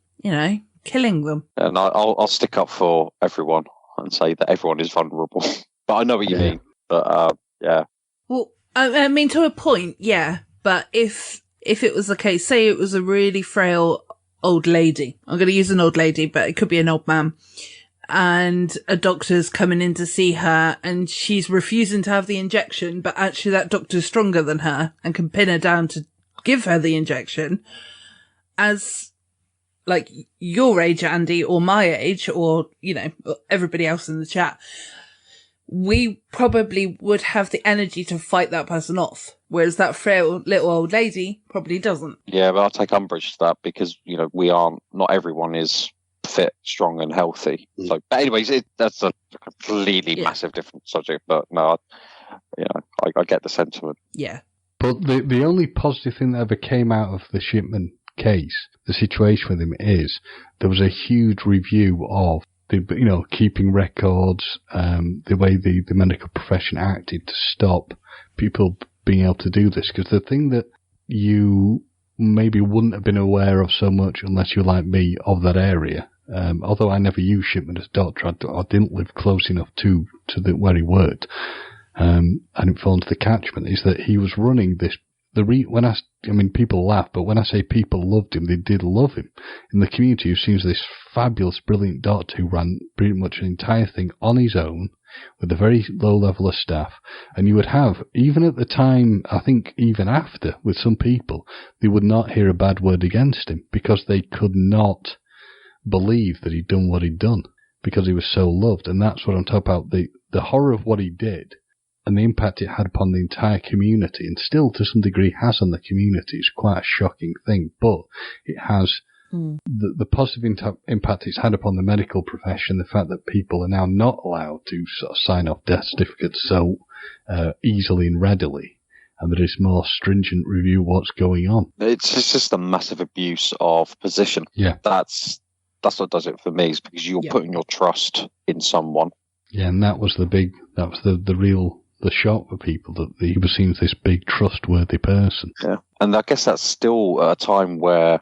killing them. And I'll stick up for everyone and say that everyone is vulnerable. But I know what you mean. But yeah. Well, I mean, to a point, yeah. But if it was the case, say it was a really frail old lady. I'm going to use an old lady, but it could be an old man. And a doctor's coming in to see her, and she's refusing to have the injection, but actually that doctor's stronger than her and can pin her down to give her the injection. As like your age, Andy, or my age, or, everybody else in the chat, we probably would have the energy to fight that person off. Whereas that frail little old lady probably doesn't. Yeah, but I'll take umbrage to that because, not everyone is fit, strong and healthy. So, but anyways, that's a completely massive different subject, but no, I get the sentiment. Yeah. But the only positive thing that ever came out of the Shipman case, the situation with him, is there was a huge review of the, keeping records, the way the medical profession acted to stop people being able to do this. Because the thing that you maybe wouldn't have been aware of so much unless you're like me of that area, although I never used Shipman as a doctor, I didn't live close enough to where he worked, and it fell into the catchment, is that he was running this. People laugh, but when I say people loved him, they did love him. In the community, he seems this fabulous, brilliant doctor who ran pretty much an entire thing on his own, with a very low level of staff. And you would have, even at the time, I think even after, with some people, they would not hear a bad word against him, because they could not believe that he'd done what he'd done, because he was so loved. And that's what I'm talking about, the horror of what he did, and the impact it had upon the entire community, and still to some degree has on the community, is quite a shocking thing. But it has the positive impact it's had upon the medical profession, the fact that people are now not allowed to sort of sign off death certificates so easily and readily, and there is more stringent review of what's going on. It's just a massive abuse of position. Yeah. That's what does it for me, is because you're putting your trust in someone. Yeah, and that was the real shock for people, that he was seen as this big trustworthy person. Yeah, and I guess that's still a time where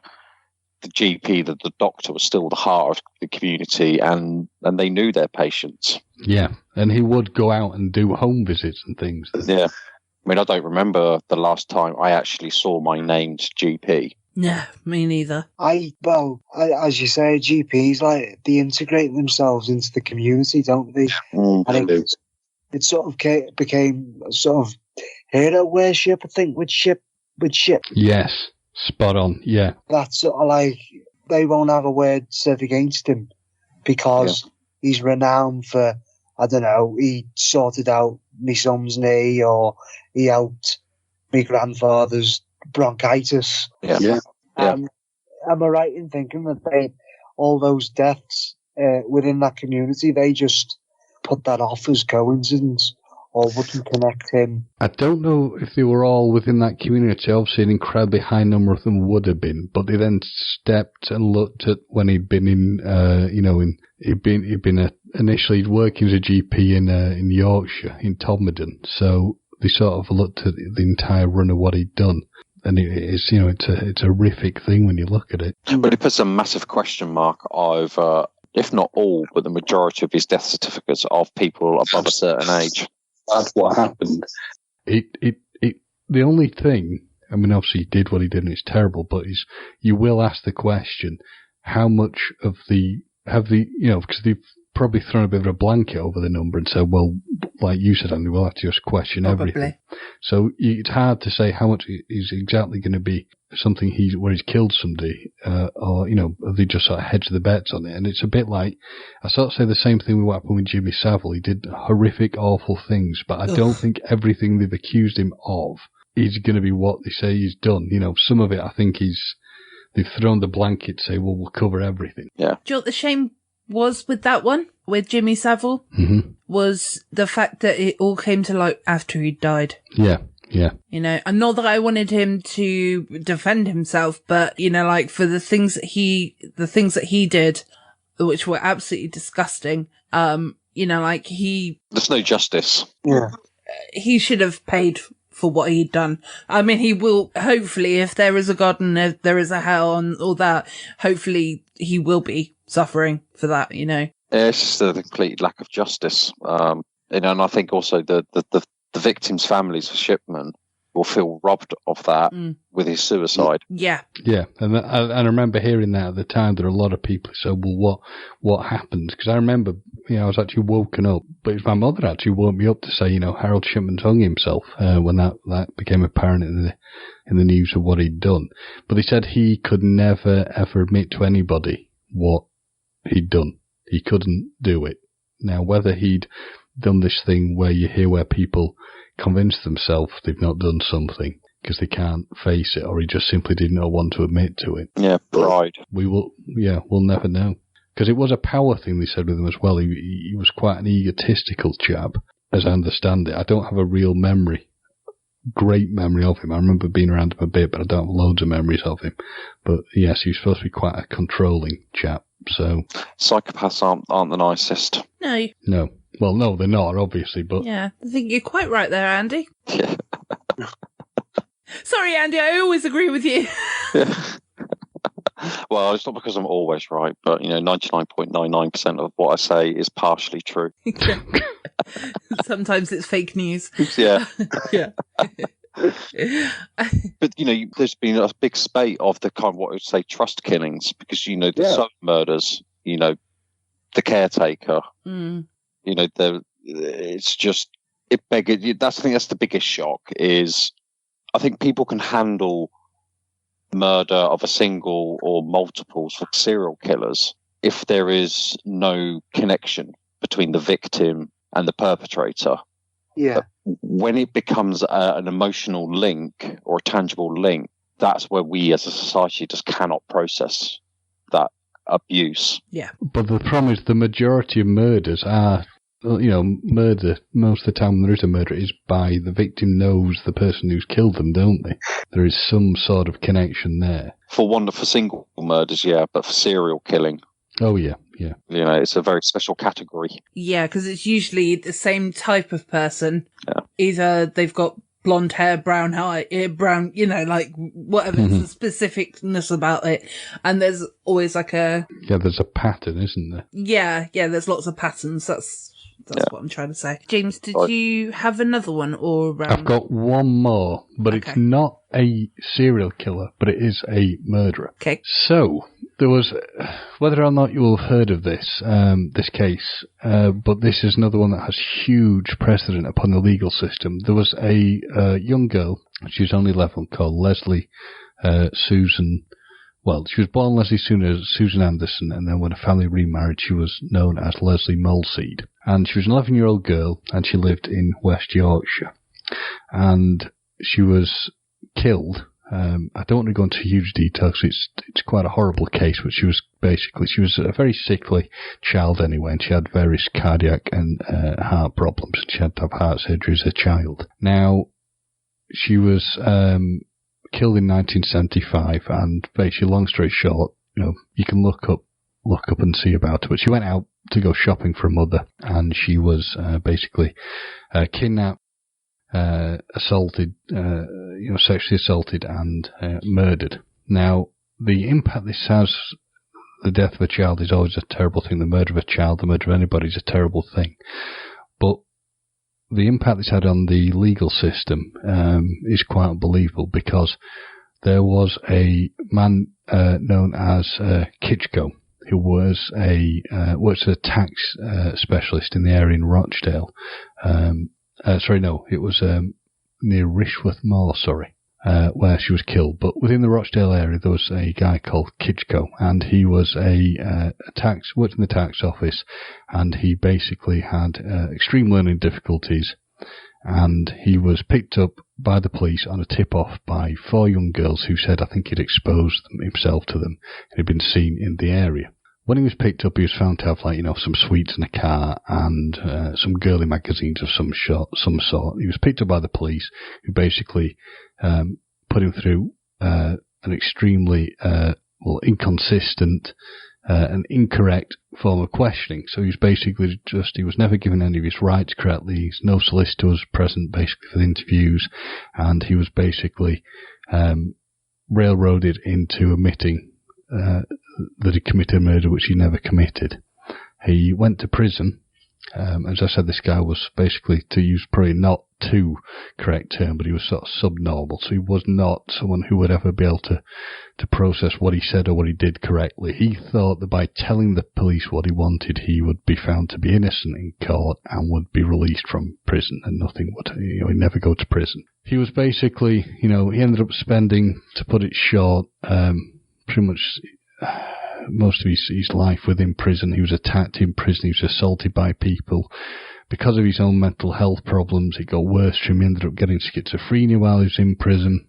the GP, the doctor, was still the heart of the community, and they knew their patients. Yeah, and he would go out and do home visits and things. Yeah, I mean, I don't remember the last time I actually saw my named GP. Yeah, me neither. As you say, GPs, like, they integrate themselves into the community, don't they? And it sort of became sort of hero worship, I think, with ship. Yes. Spot on, yeah. That's sort of like, they won't have a word said against him because he's renowned for, I don't know, he sorted out my son's knee or he helped my grandfather's bronchitis. Yeah. Am I right in thinking that all those deaths within that community, they just put that off as coincidence or wouldn't connect him? I don't know if they were all within that community. Obviously, an incredibly high number of them would have been, but they then stepped and looked at when he'd been in, he'd been initially working as a GP in Yorkshire, in Todmorden. So they sort of looked at the entire run of what he'd done. And it's a horrific thing when you look at it. But it puts a massive question mark over, if not all, but the majority of his death certificates of people above a certain age. That's what happened. The only thing, I mean, obviously he did what he did and it's terrible, but you will ask the question, how much of because they've probably thrown a bit of a blanket over the number and said, well, like you said, Andy, we'll have to just question everything. So it's hard to say how much is exactly going to be something where he's killed somebody, or, have they just sort of hedged the bets on it. And it's a bit like, I sort of say the same thing with what happened with Jimmy Savile. He did horrific, awful things, but I don't think everything they've accused him of is going to be what they say he's done. Some of it I think they've thrown the blanket to say, well, we'll cover everything. Yeah. Do you know what the shame was with that one, with Jimmy Savile? Mm-hmm. Was the fact that it all came to light after he died. Yeah. Yeah. And not that I wanted him to defend himself, but, for the things that he did, which were absolutely disgusting, there's no justice. Yeah. He should have paid for what he'd done. I mean, he will, hopefully, if there is a God and if there is a hell and all that, hopefully he will be suffering for that, Yeah, it's just a complete lack of justice. And I think also the victims' families for Shipman will feel robbed of that with his suicide. Yeah. Yeah, and I remember hearing that at the time. There were a lot of people who said, well, what happened? Because I remember, I was actually woken up, but it was my mother actually woke me up to say, Harold Shipman hung himself when that became apparent in the news of what he'd done. But they said he could never, ever admit to anybody what he'd done. He couldn't do it. Now, whether he'd done this thing where you hear where people convince themselves they've not done something because they can't face it, or he just simply did not want to admit to it. Yeah, pride. We'll never know. Because it was a power thing, they said with him as well. He was quite an egotistical chap, as I understand it. I don't have a real great memory of him. I remember being around him a bit, but I don't have loads of memories of him. But yes, he was supposed to be quite a controlling chap. So psychopaths aren't the nicest. No. Well, no, they're not, obviously, but... Yeah, I think you're quite right there, Andy. Yeah. Sorry, Andy, I always agree with you. Well, it's not because I'm always right, but, 99.99% of what I say is partially true. Sometimes it's fake news. Yeah. Yeah. But, there's been a big spate of the kind of what I would say trust killings because, the Soap murders, the caretaker... it's just I think that's the biggest shock is I think people can handle murder of a single or multiples for serial killers if there is no connection between the victim and the perpetrator. Yeah. But when it becomes an emotional link or a tangible link, that's where we as a society just cannot process that abuse. Yeah. But the problem is the majority of murders are, murder, most of the time when there is a murder, is by the victim knows the person who's killed them, don't they? There is some sort of connection there. For single murders, yeah, but for serial killing. Oh, yeah, yeah. It's a very special category. Yeah, because it's usually the same type of person. Yeah. Either they've got blonde hair, brown hair, brown, whatever, the specificness about it. And there's always Yeah, there's a pattern, isn't there? Yeah, there's lots of patterns. That's what I'm trying to say. James, did you have another one? Or I've got one more, but okay. It's not a serial killer, but it is a murderer. Okay. So, there was, whether or not you will have heard of this case, but this is another one that has huge precedent upon the legal system. There was a young girl, she was only 11, called Leslie Susan. Well, she was born Leslie Susan Anderson, and then when her family remarried, she was known as Leslie Molseed. And she was an 11-year-old girl, and she lived in West Yorkshire. And she was killed. I don't want to go into huge details, it's quite a horrible case, but she was a very sickly child anyway, and she had various cardiac and heart problems, and she had to have heart surgery as a child. Now, she was killed in 1975, and basically, long story short, you can look up and see about it, but she went out to go shopping for her mother, and she was basically kidnapped, assaulted, sexually assaulted and murdered. Now, the impact this has, the death of a child is always a terrible thing. The murder of a child, the murder of anybody is a terrible thing. But the impact this had on the legal system is quite unbelievable, because there was a man known as Kitchko, who was works as a tax specialist in the area in Rochdale. It was near Rishworth Moor, where she was killed. But within the Rochdale area, there was a guy called Kitchko, and he was worked in the tax office, and he basically had extreme learning difficulties, and he was picked up by the police on a tip-off by 4 young girls who said, I think he'd exposed himself to them, and had been seen in the area. When he was picked up, he was found to have, some sweets in a car and some girly magazines of some sort. He was picked up by the police, who basically put him through an extremely inconsistent and incorrect form of questioning. So he was basically he was never given any of his rights correctly. No solicitor was present, basically, for the interviews, and he was basically railroaded into admitting that he committed a murder which he never committed. He went to prison. As I said, this guy was basically, to use probably not too correct term, but he was sort of subnormal. So he was not someone who would ever be able to process what he said or what he did correctly. He thought that by telling the police what he wanted, he would be found to be innocent in court and would be released from prison, and nothing would, he'd never go to prison. He was basically, he ended up spending, to put it short, pretty much most of his life within prison. He was attacked in prison. He was assaulted by people. Because of his own mental health problems, it got worse for him. He ended up getting schizophrenia while he was in prison.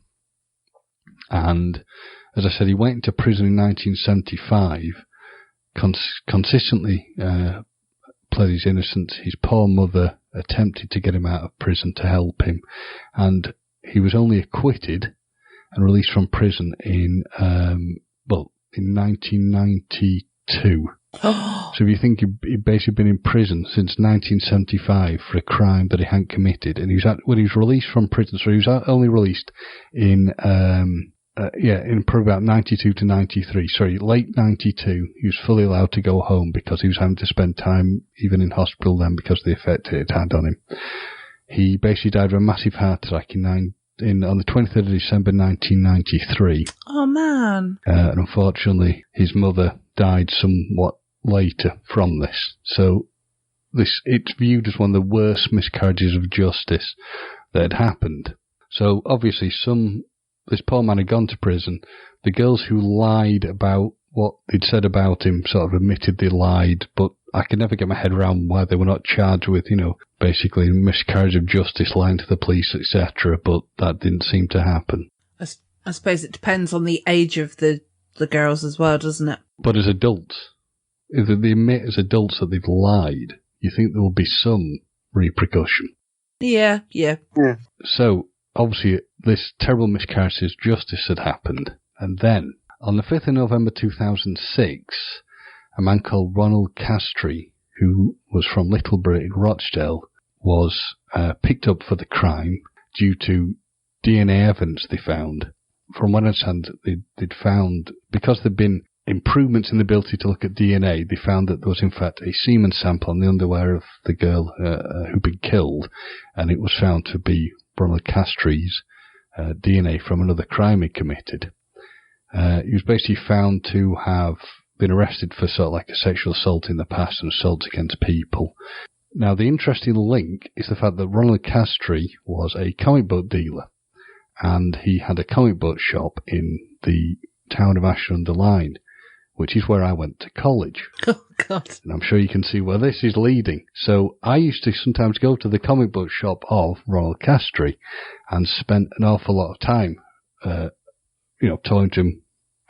And, as I said, he went into prison in 1975, consistently pled his innocence. His poor mother attempted to get him out of prison to help him. And he was only acquitted and released from prison in 1992. So if you think he'd basically been in prison since 1975 for a crime that he hadn't committed, and when he was released from prison, so he was only released in probably about 92 to 93, late 92, he was fully allowed to go home because he was having to spend time even in hospital then because of the effect it had on him. He basically died of a massive heart attack on the 23rd of December 1993. Oh, man. And unfortunately, his mother died somewhat later from this. So it's viewed as one of the worst miscarriages of justice that had happened. So obviously this poor man had gone to prison. The girls who lied about what they'd said about him sort of admitted they lied, but I could never get my head around why they were not charged with, basically miscarriage of justice, lying to the police, etc. But that didn't seem to happen. I suppose it depends on the age of the girls as well, doesn't it? But as adults, if they admit as adults that they've lied, you think there will be some repercussion. Yeah. So, obviously, this terrible miscarriage of justice had happened. And then, on the 5th of November 2006, a man called Ronald Castry, who was from Littleborough in Rochdale, was picked up for the crime due to DNA evidence they found. From what I understand, they'd found, because there'd been improvements in the ability to look at DNA, they found that there was in fact a semen sample on the underwear of the girl who'd been killed, and it was found to be Ronald Castry's DNA from another crime he committed. He was basically found to have been arrested for sort of like a sexual assault in the past and assaults against people. Now, the interesting link is the fact that Ronald Castry was a comic book dealer, and he had a comic book shop in the town of Ashton-under-Lyne, which is where I went to college. Oh, God. And I'm sure you can see where this is leading. So I used to sometimes go to the comic book shop of Ronald Castry and spent an awful lot of time, talking to him,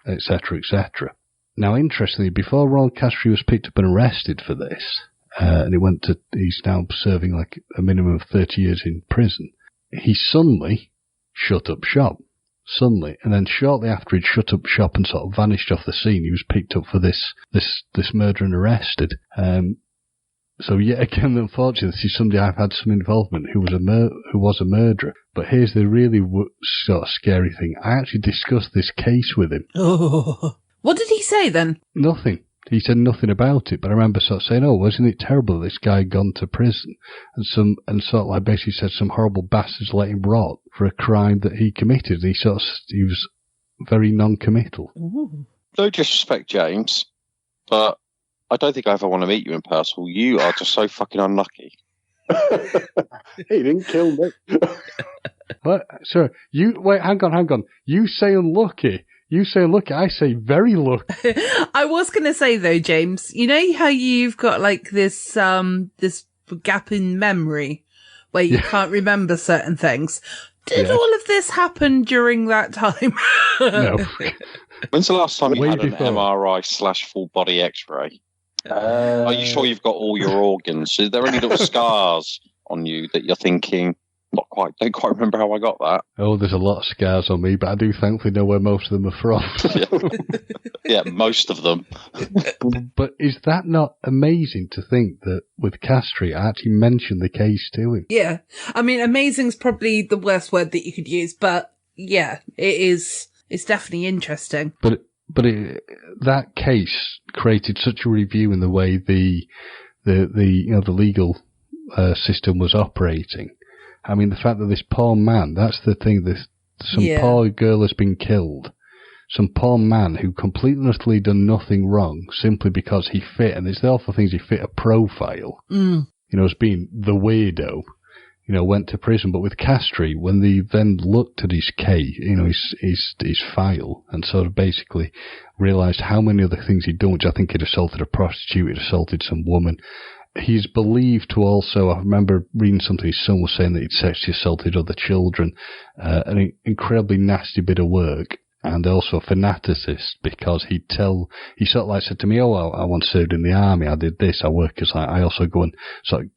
etc., etc. Now, interestingly, before Ronald Castry was picked up and arrested for this, and he's now serving like a minimum of 30 years in prison, he suddenly shut up shop. Suddenly, and then shortly after he'd shut up shop and sort of vanished off the scene, he was picked up for this murder and arrested. So yet again, unfortunately, this is somebody I've had some involvement who was a murderer. But here's the really sort of scary thing: I actually discussed this case with him. Oh, what did he say then? Nothing. He said nothing about it, but I remember sort of saying, "Oh, wasn't it terrible that this guy had gone to prison?" And sort of like basically said some horrible bastards let him rot for a crime that he committed. And he was very non-committal. Ooh. No disrespect, James, but I don't think I ever want to meet you in person. You are just so fucking unlucky. He didn't kill me. What? Sorry, wait, hang on. You say unlucky. You say lucky, I say very lucky. I was going to say though, James, you know how you've got like this gap in memory where you can't remember certain things? Did all of this happen during that time? No. When's the last time you Way had an before. MRI / full body X-ray? Are you sure you've got all your organs? Is there any little scars on you that you're thinking, don't quite remember how I got that? Oh, there's a lot of scars on me, but I do thankfully know where most of them are from. Yeah, most of them. But is that not amazing to think that with Castry, I actually mentioned the case to him? Yeah. I mean, amazing's probably the worst word that you could use, but yeah, it is. It's definitely interesting. But that case created such a review in the way the legal system was operating. I mean, the fact that this poor man, that's the thing, poor girl has been killed. Some poor man who completely and utterly done nothing wrong simply because he fit, and it's the awful things, he fit a profile, as being the weirdo, went to prison. But with Castry, when they then looked at his case, his file, and sort of basically realised how many other things he'd done, which I think he'd assaulted a prostitute, he'd assaulted some woman. He's believed to also, I remember reading something his son was saying that he'd sexually assaulted other children, an incredibly nasty bit of work, and also a fanaticist, because he sort of like said to me, I once served in the army, I did this, I also go and sort of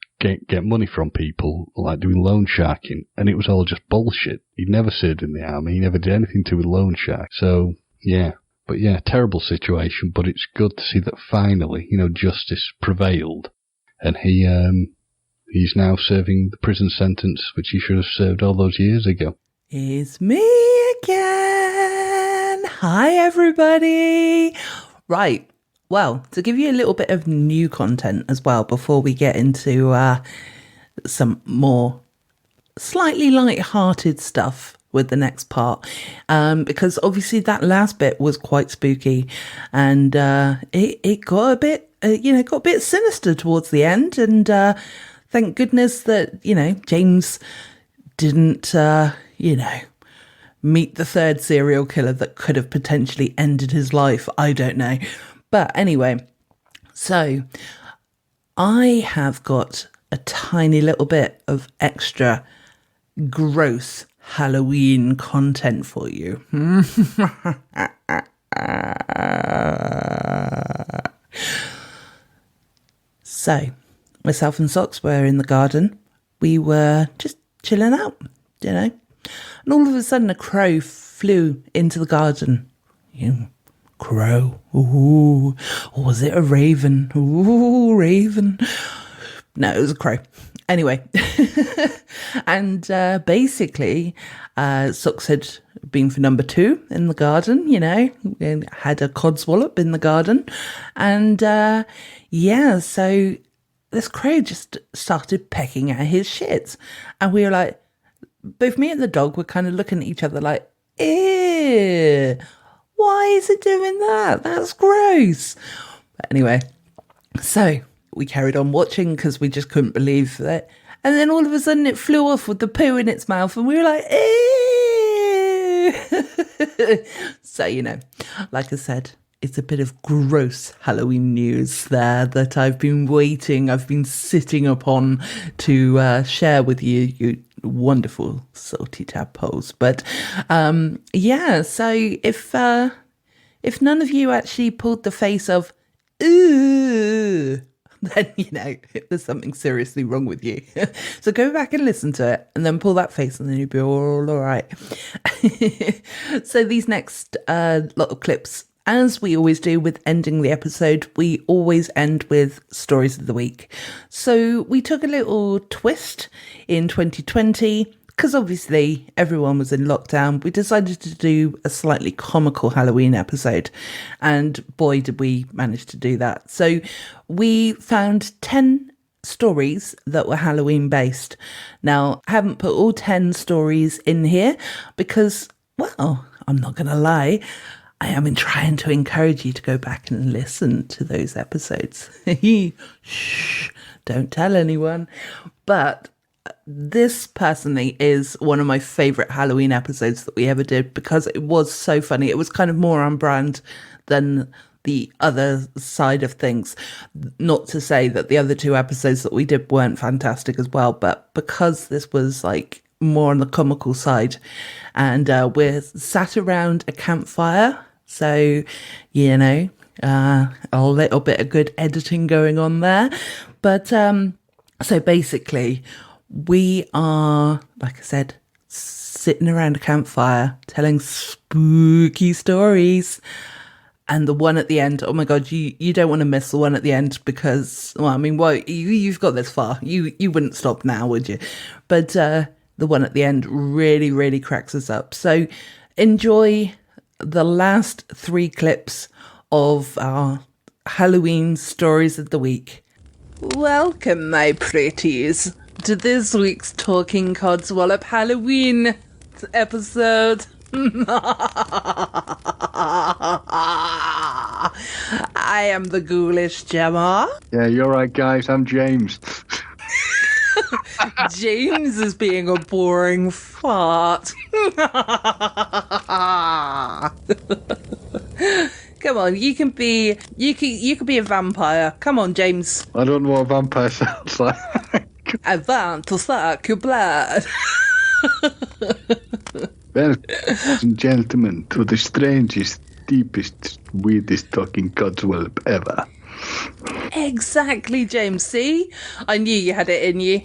get money from people, like doing loan sharking, and it was all just bullshit. He'd never served in the army, he never did anything to do with loan shark. So, yeah. But yeah, terrible situation, but it's good to see that finally, justice prevailed. And he's now serving the prison sentence, which he should have served all those years ago. It's me again. Hi, everybody. Right. Well, to give you a little bit of new content as well before we get into some more slightly light-hearted stuff with the next part, because obviously that last bit was quite spooky, and it got a bit got a bit sinister towards the end, and thank goodness that James didn't meet the third serial killer that could have potentially ended his life. I don't know, but anyway, so I have got a tiny little bit of extra gross Halloween content for you. So, myself and Socks were in the garden. We were just chilling out, and all of a sudden a crow flew into the garden. Crow. Ooh. Or was it a raven? Ooh, raven. No, it was a crow. Anyway, and basically, Socks had been for number 2 in the garden, and had a Codswallop in the garden. And so this crow just started pecking at his shits. And we were like, both me and the dog were kind of looking at each other like, ew, why is it doing that? That's gross. But anyway, so we carried on watching because we just couldn't believe that. And then all of a sudden it flew off with the poo in its mouth, and we were like, ew. So, like I said, it's a bit of gross Halloween news there that I've been sitting upon to share with you, you wonderful salty tadpoles. But so if none of you actually pulled the face of ooh, then there's something seriously wrong with you. So go back and listen to it and then pull that face and then you'll be all right. So these next lot of clips, as we always do with ending the episode, we always end with stories of the week. So we took a little twist in 2020 because obviously everyone was in lockdown. We decided to do a slightly comical Halloween episode, and boy did we manage to do that. So we found 10 stories that were Halloween based. Now, I haven't put all 10 stories in here because, well, I'm not going to lie, I am trying to encourage you to go back and listen to those episodes. Shh, don't tell anyone. But this personally is one of my favourite Halloween episodes that we ever did because it was so funny. It was kind of more on brand than the other side of things. Not to say that the other two episodes that we did weren't fantastic as well, but because this was like more on the comical side, and we're sat around a campfire, so a little bit of good editing going on there. But so basically we are, like I said, sitting around a campfire telling spooky stories. And the one at the end, oh my God, you don't want to miss the one at the end because, you've got this far. You wouldn't stop now, would you? But the one at the end really, really cracks us up. So enjoy the last 3 clips of our Halloween stories of the week. Welcome, my pretties, to this week's Talking Codswallop Halloween episode. I am the ghoulish Gemma. Yeah, you're right, guys. I'm James. James is being a boring fart. Come on, you can be a vampire. Come on, James. I don't know what a vampire sounds like. I want to suck your blood. Welcome, ladies and gentlemen, to the strangest, deepest, weirdest talking Codswallop ever. Exactly, James. See? I knew you had it in you.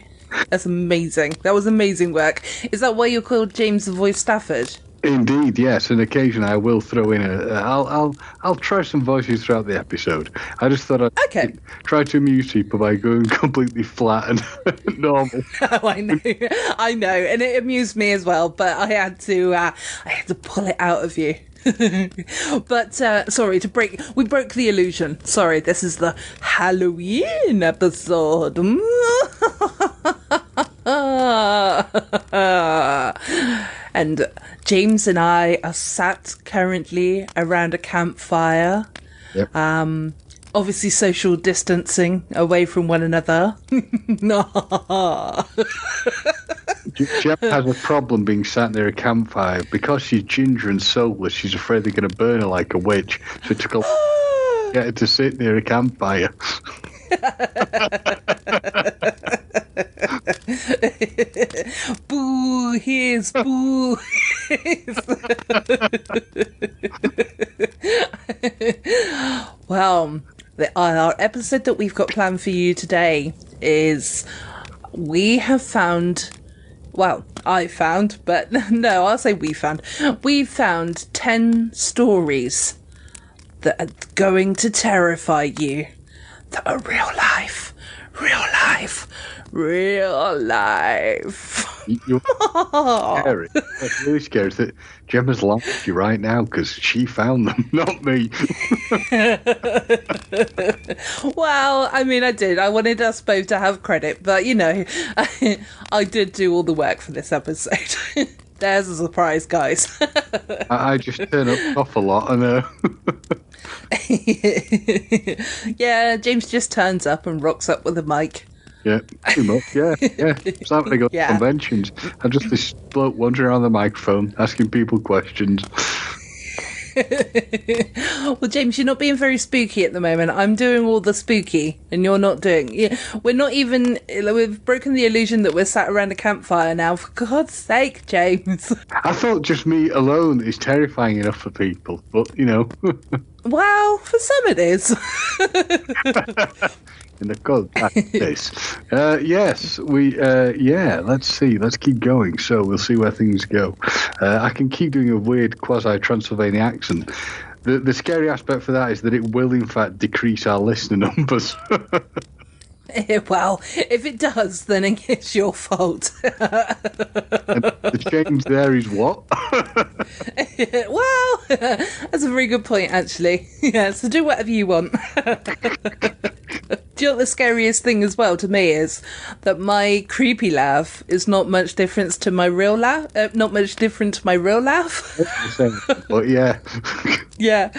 That's amazing. That was amazing work. Is that why you're called James the Voice Stafford? Indeed, yes. On occasion, I will throw in I'll try some voices throughout the episode. I just thought I'd try to amuse people by going completely flat and normal. Oh, I know, and it amused me as well. But I had to pull it out of you. But sorry we broke the illusion. Sorry, this is the Halloween episode. And James and I are sat currently around a campfire. Yep. Obviously social distancing away from one another. Gemma has a problem being sat near a campfire. Because she's ginger and soulless, she's afraid they're going to burn her like a witch. So it took a to get her to sit near a campfire. Boo, here's boo. Well, our episode that we've got planned for you today is I found, but no, I'll say we found. We found 10 stories that are going to terrify you, that are real life. You're scary. What's really scary is that Gemma's laughing at you right now because she found them, not me. Well, I mean, I did. I wanted us both to have credit, but I did do all the work for this episode. There's a surprise, guys. I just turn up off a lot, I know. Yeah, James just turns up and rocks up with a mic. Yeah, pretty much, yeah. It's like when I go to conventions. I'm just this bloke wandering around the microphone, asking people questions. Well, James, you're not being very spooky at the moment. I'm doing all the spooky, and you're not doing. Yeah, we're not even. We've broken the illusion that we're sat around a campfire now. For God's sake, James. I thought just me alone is terrifying enough for people, but Well, for some it is. In the case. Yes, let's see. Let's keep going. So we'll see where things go. I can keep doing a weird quasi-Transylvania accent. The scary aspect for that is that it will, in fact, decrease our listener numbers. Well, if it does, then it's your fault. And the change there is what? Well, that's a very good point, actually. Yeah, so do whatever you want. Do you know what the scariest thing as well to me is? That my creepy laugh is not much different to my real laugh. But yeah. Yeah.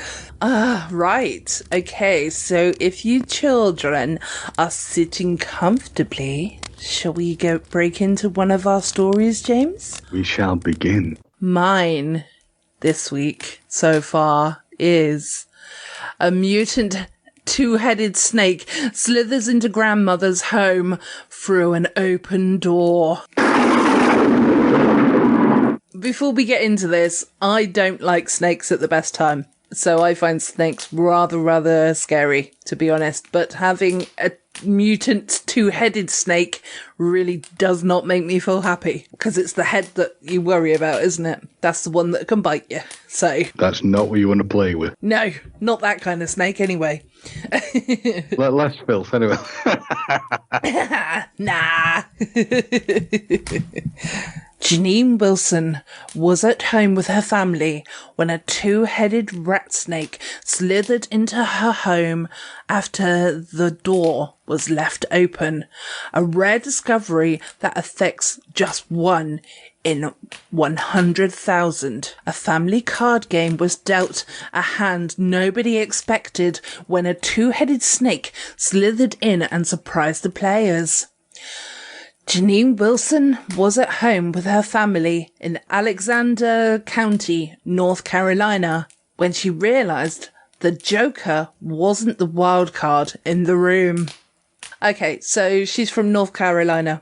Right. Okay, so if you children are sitting comfortably, shall we break into one of our stories, James? We shall begin. Mine this week so far is a mutant two-headed snake slithers into grandmother's home through an open door. Before we get into this, I don't like snakes at the best time. So I find snakes rather scary, to be honest. But having a mutant two-headed snake really does not make me feel happy. Because it's the head that you worry about, isn't it? That's the one that can bite you. So that's not what you want to play with. No, not that kind of snake anyway. Less filth, anyway. Nah. Janine Wilson was at home with her family when a two-headed rat snake slithered into her home after the door was left open. A rare discovery that affects just one in 100,000. A family card game was dealt a hand nobody expected when a two-headed snake slithered in and surprised the players. Janine Wilson was at home with her family in Alexander County, North Carolina, when she realised the Joker wasn't the wild card in the room. Okay, so she's from North Carolina.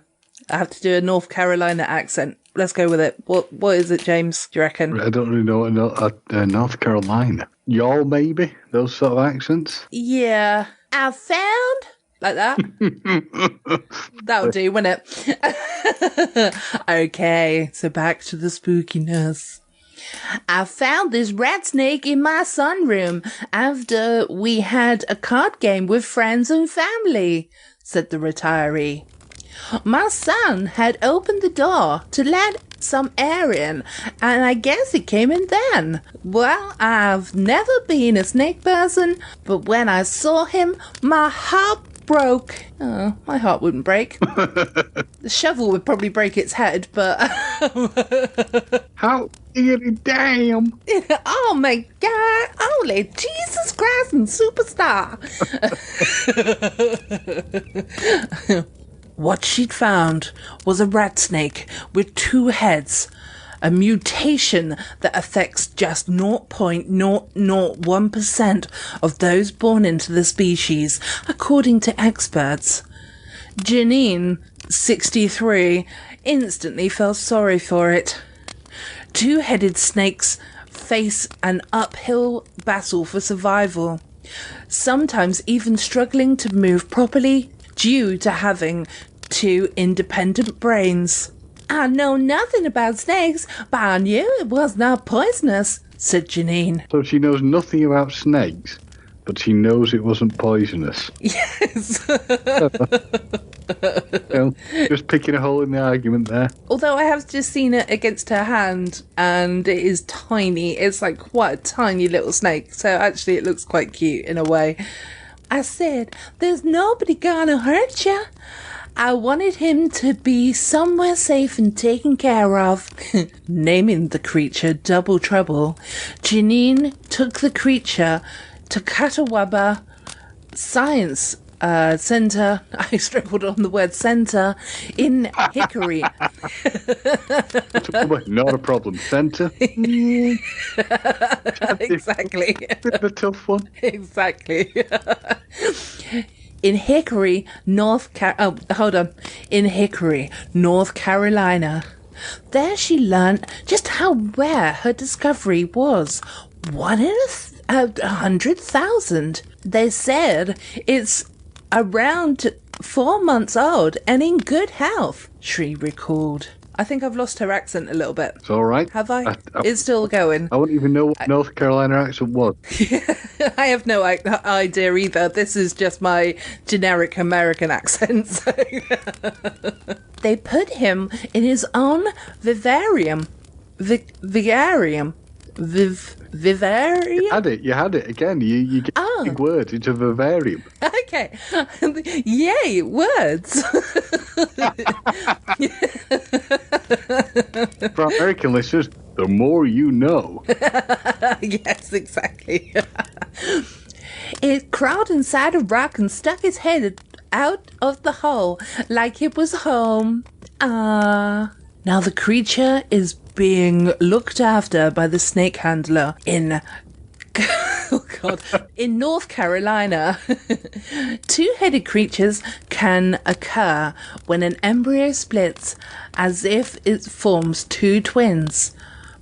I have to do a North Carolina accent. Let's go with it. What is it, James, do you reckon? I don't really know North Carolina. Y'all, maybe? Those sort of accents? Yeah. I found... Like that? That'll do, won't it? Okay, so back to the spookiness. I found this rat snake in my sunroom after we had a card game with friends and family, said the retiree. My son had opened the door to let some air in, and I guess it came in then. Well, I've never been a snake person, but when I saw him, my heart broke. Oh, my heart wouldn't break. The shovel would probably break its head, but... How damn! Oh my God! Holy Jesus Christ and Superstar! What she'd found was a rat snake with two heads. A mutation that affects just 0.001% of those born into the species, according to experts. Janine, 63, instantly felt sorry for it. Two-headed snakes face an uphill battle for survival, sometimes even struggling to move properly due to having two independent brains. I know nothing about snakes, but I knew it was not poisonous, said Janine. So she knows nothing about snakes, but she knows it wasn't poisonous. Yes. Just picking a hole in the argument there. Although I have just seen it against her hand, and it is tiny. It's like quite a tiny little snake, so actually it looks quite cute in a way. I said, there's nobody gonna hurt you. I wanted him to be somewhere safe and taken care of. Naming the creature Double Trouble, Janine took the creature to Catawba Science centre. I scribbled on the word centre in Hickory. Not a problem. Centre. Exactly. Bit of a tough one. Exactly. In Hickory, In Hickory, North Carolina. There she learnt just how rare her discovery was. 1 in 100,000. They said it's around 4 months old and in good health, she recalled. I think I've lost her accent a little bit. It's all right. Have I? It's still going. I wouldn't even know what North Carolina accent was. I have no idea either. This is just my generic American accent. So. They put him in his own vivarium. Vivarium. You had it again. You get big words. It's a vivarium. Okay. Yay, words. For American listeners, the more you know. Yes, exactly. It crawled inside a rock and stuck its head out of the hole like it was home. Now the creature is being looked after by the snake handler in in North Carolina. Two-headed creatures can occur when an embryo splits as if it forms two twins,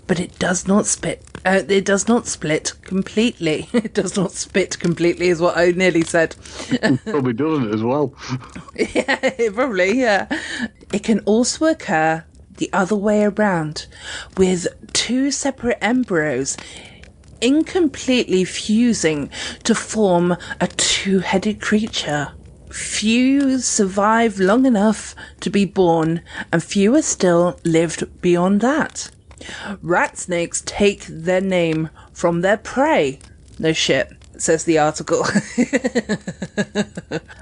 but it does not split. It does not split completely. It does not spit completely is what I nearly said. Probably doesn't as well. Yeah, probably, yeah. It can also occur the other way around, with two separate embryos incompletely fusing to form a two-headed creature. Few survive long enough to be born, and fewer still lived beyond that. Rat snakes take their name from their prey. No shit, says the article.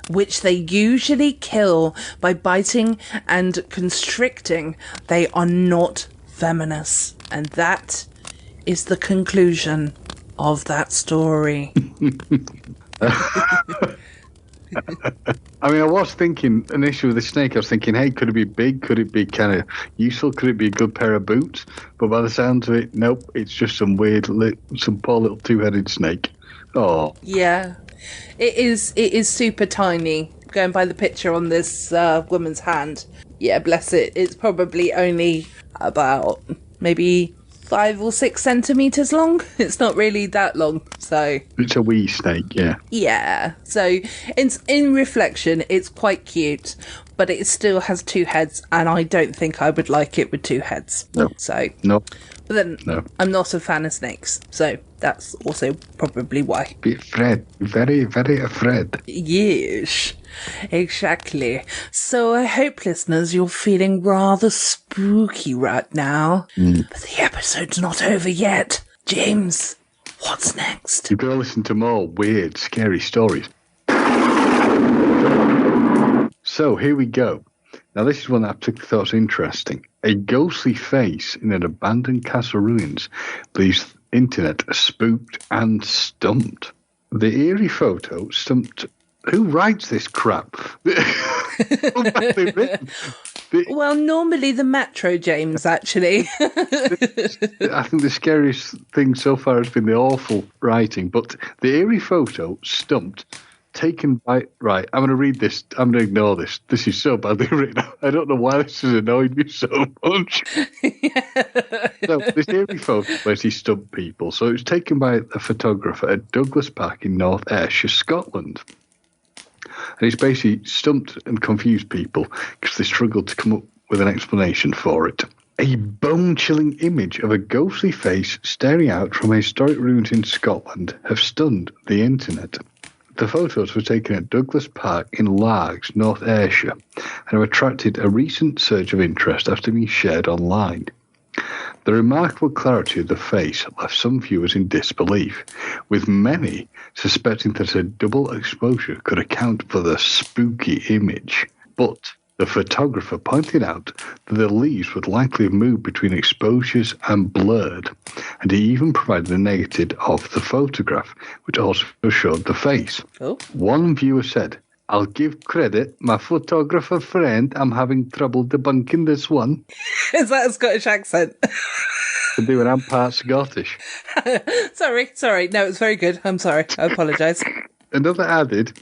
Which they usually kill by biting and constricting. They are not venomous. And that is the conclusion of that story. I mean, I was thinking, an issue with the snake, I was thinking, hey, could it be big? Could it be kind of useful? Could it be a good pair of boots? But by the sound of it, nope, it's just some some poor little two-headed snake. Oh. Yeah, it is super tiny. Going by the picture on this woman's hand. Yeah, bless it. It's probably only about maybe 5 or 6 centimeters long. It's not really that long, so it's a wee snake, yeah. Yeah, so in reflection, it's quite cute, but it still has 2 heads, and I don't think I would like it with 2 heads. No. So no. But then no. I'm not a fan of snakes, so that's also probably why. Be afraid, very, very afraid. Yes, exactly. So I hope, listeners, you're feeling rather spooky right now. But the episode's not over yet. James, what's next? You've got to listen to more weird, scary stories. So here we go. Now this is one that I thought was interesting. A ghostly face in an abandoned castle ruins leaves internet spooked and stumped. The eerie photo stumped. Who writes this crap? Well, normally the Metro, James, actually. I think the scariest thing so far has been the awful writing, but the eerie photo stumped. Taken by... Right, I'm going to read this. I'm going to ignore this. This is so badly written. I don't know why this has annoyed me so much. So, this eerie photo where he stumped people. So it was taken by a photographer at Douglas Park in North Ayrshire, Scotland. And he's basically stumped and confused people because they struggled to come up with an explanation for it. A bone-chilling image of a ghostly face staring out from historic ruins in Scotland have stunned the internet. The photos were taken at Douglas Park in Largs, North Ayrshire, and have attracted a recent surge of interest after being shared online. The remarkable clarity of the face left some viewers in disbelief, with many suspecting that a double exposure could account for the spooky image. But the photographer pointed out that the leaves would likely have moved between exposures and blurred, and he even provided a negative of the photograph, which also showed the face. Oh. One viewer said, I'll give credit. My photographer friend, I'm having trouble debunking this one. Is that a Scottish accent? To do, and I'm part Scottish. Sorry. No, it's very good. I'm sorry. I apologise. Another added,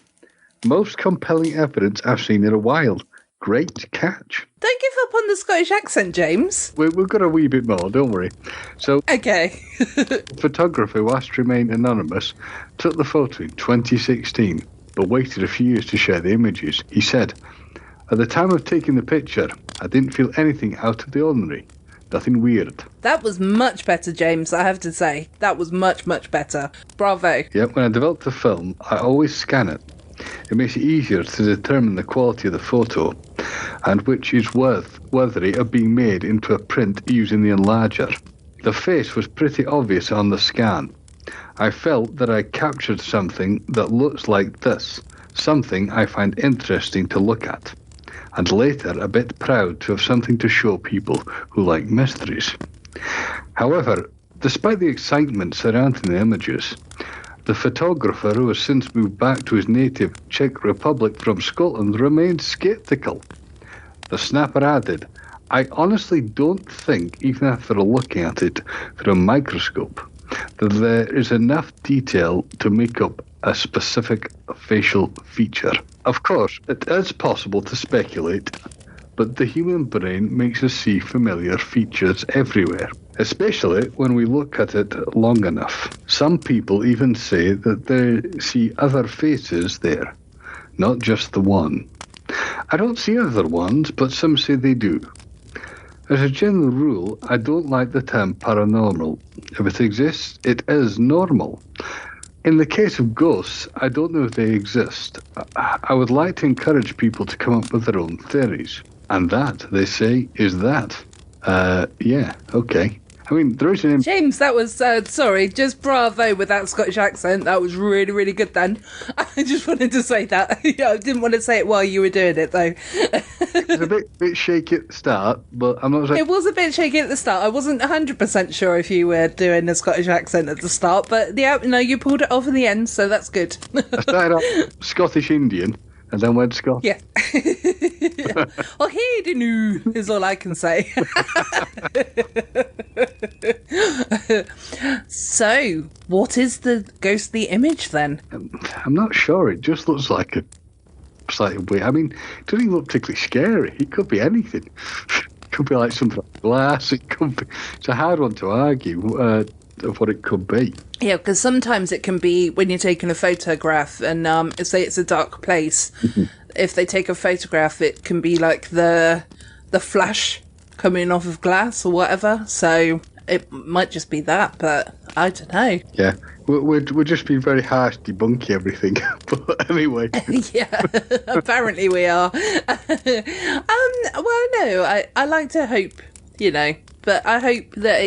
most compelling evidence I've seen in a while. Great catch. Don't give up on the Scottish accent, James. We've got a wee bit more, don't worry. So, Okay. the photographer who asked to remain anonymous took the photo in 2016, but waited a few years to share the images. He said, at the time of taking the picture, I didn't feel anything out of the ordinary. Nothing weird. That was much better, James, I have to say. That was much, much better. Bravo. Yep, when I developed the film, I always scan it. It makes it easier to determine the quality of the photo and which is worthy of being made into a print using the enlarger. The face was pretty obvious on the scan. I felt that I captured something that looks like this, something I find interesting to look at, and later a bit proud to have something to show people who like mysteries. However, despite the excitement surrounding the images, the photographer, who has since moved back to his native Czech Republic from Scotland, remained sceptical. The snapper added, I honestly don't think, even after looking at it through a microscope, that there is enough detail to make up a specific facial feature. Of course, it is possible to speculate, but the human brain makes us see familiar features everywhere, especially when we look at it long enough. Some people even say that they see other faces there, not just the one. I don't see other ones, but some say they do. As a general rule, I don't like the term paranormal. If it exists, it is normal. In the case of ghosts, I don't know if they exist. I would like to encourage people to come up with their own theories. And that, they say, is that. Yeah, okay. I mean, there is an... James, that was, sorry, just bravo with that Scottish accent. That was really, really good then. I just wanted to say that. Yeah, I didn't want to say it while you were doing it, though. It was a bit shaky at the start, but I'm not saying... It was a bit shaky at the start. I wasn't 100% sure if you were doing a Scottish accent at the start, but yeah, no, you pulled it off in the end, so that's good. I started off Scottish Indian, and then went Scottish. Yeah. Well, he knew is all I can say. So, what is the ghostly image then? I'm not sure. It just looks like a slightly weird. I mean, it doesn't even look particularly scary. It could be anything. It could be like something like glass. It could be. It's a hard one to argue of what it could be. Yeah, because sometimes it can be when you're taking a photograph and say it's a dark place. If they take a photograph, it can be like the flash coming off of glass or whatever. So it might just be that, but I don't know. Yeah, we're just being very harsh, debunking everything. But anyway, yeah, apparently we are. Well, no, I like to hope, but I hope that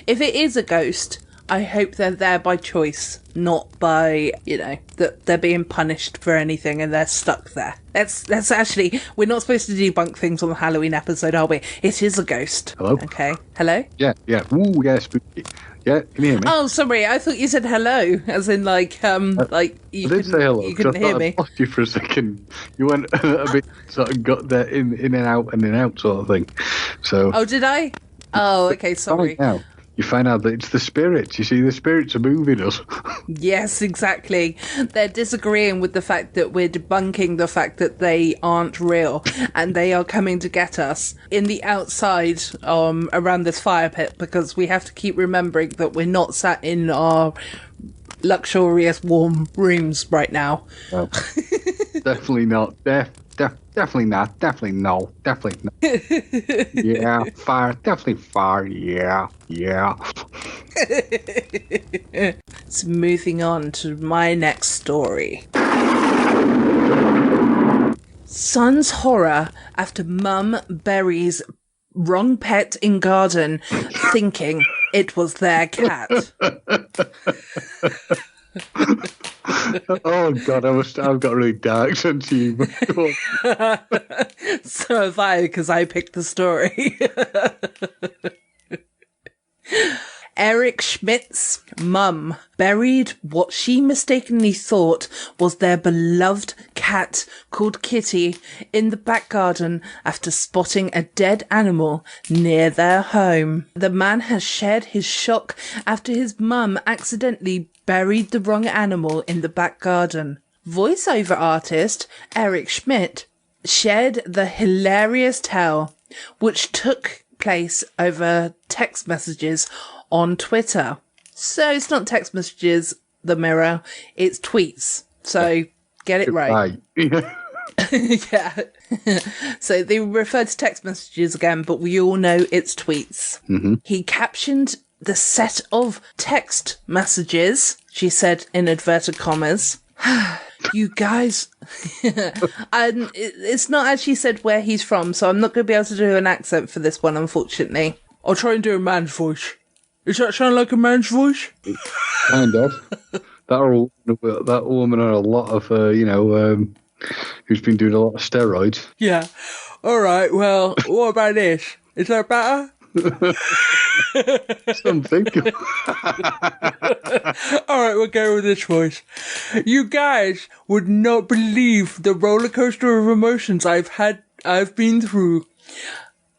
if it is a ghost, I hope they're there by choice, not by, that they're being punished for anything and they're stuck there. That's actually, we're not supposed to debunk things on the Halloween episode, are we? It is a ghost. Hello? Okay. Hello? Yeah. Ooh, yeah, spooky. Yeah, can you hear me? Oh, sorry, I thought you said hello, as in like you I did say hello. You couldn't hear me. I lost you for a second. You went a bit sort of got there in and out sort of thing. So. Oh, did I? Oh, okay, sorry. Now you find out that it's the spirits. You see, the spirits are moving us. Yes, exactly. They're disagreeing with the fact that we're debunking the fact that they aren't real and they are coming to get us in the outside around this fire pit, because we have to keep remembering that we're not sat in our luxurious warm rooms right now. Well, definitely not. Definitely not. Definitely no. Definitely not. Yeah, fire. Definitely fire. Yeah. So moving on to my next story. Son's horror after mum buries wrong pet in garden, thinking it was their cat. Oh God, I've got a really dark sense of humour. So have I, because I picked the story. Eric Schmitz Mum buried what she mistakenly thought was their beloved cat called Kitty in the back garden after spotting a dead animal near their home. The man has shared his shock after his mum accidentally buried the wrong animal in the back garden. Voiceover artist Eric Schmidt shared the hilarious tale, which took place over text messages on Twitter. So it's not text messages, the mirror, it's tweets. So get it right. Yeah. So they refer to text messages again, but we all know it's tweets. Mm-hmm. He captioned the set of text messages, she said in inverted commas. You guys, and it's not actually said where he's from, so I'm not going to be able to do an accent for this one, unfortunately. I'll try and do a man's voice. Does that sound like a man's voice? Kind of. That woman had a lot of, who's been doing a lot of steroids. Yeah. All right. Well, what about this? Is that better? Something. All right, we'll go with this voice. You guys would not believe the roller coaster of emotions I've been through.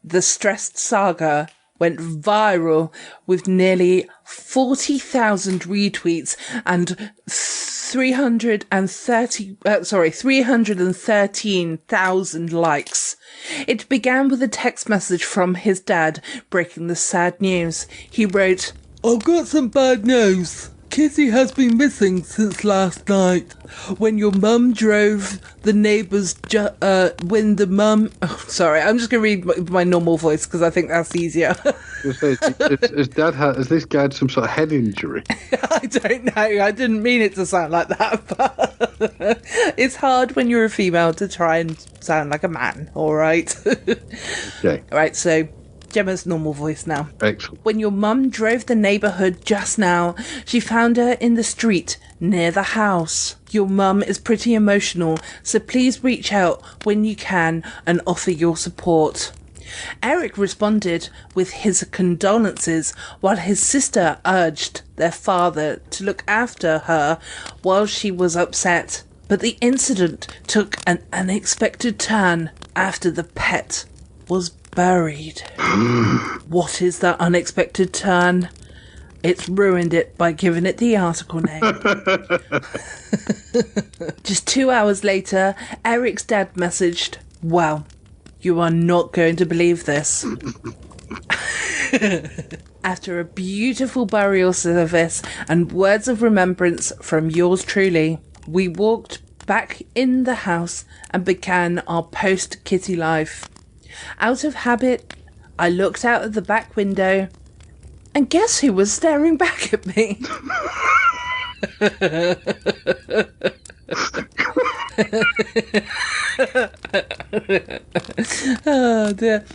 The stressed saga went viral with nearly 40,000 retweets and 313,000 likes. It began with a text message from his dad breaking the sad news. He wrote, "I've got some bad news. Kitty has been missing since last night. When your mum drove the neighbours when the mum..." Oh, sorry, I'm just going to read my normal voice because I think that's easier. Has this guy had some sort of head injury? I don't know. I didn't mean it to sound like that, but it's hard when you're a female to try and sound like a man, all right? Okay. All right, so Gemma's normal voice now. Excellent. When your mum drove the neighbourhood just now, she found her in the street near the house. Your mum is pretty emotional, so please reach out when you can and offer your support. Eric responded with his condolences while his sister urged their father to look after her while she was upset. But the incident took an unexpected turn after the pet was buried. What is that unexpected turn? It's ruined it by giving it the article name. Just 2 hours later, Eric's dad messaged, "Wow, you are not going to believe this." After a beautiful burial service and words of remembrance from yours truly, we walked back in the house and began our post-Kitty life. Out of habit, I looked out of the back window, and guess who was staring back at me? Oh dear.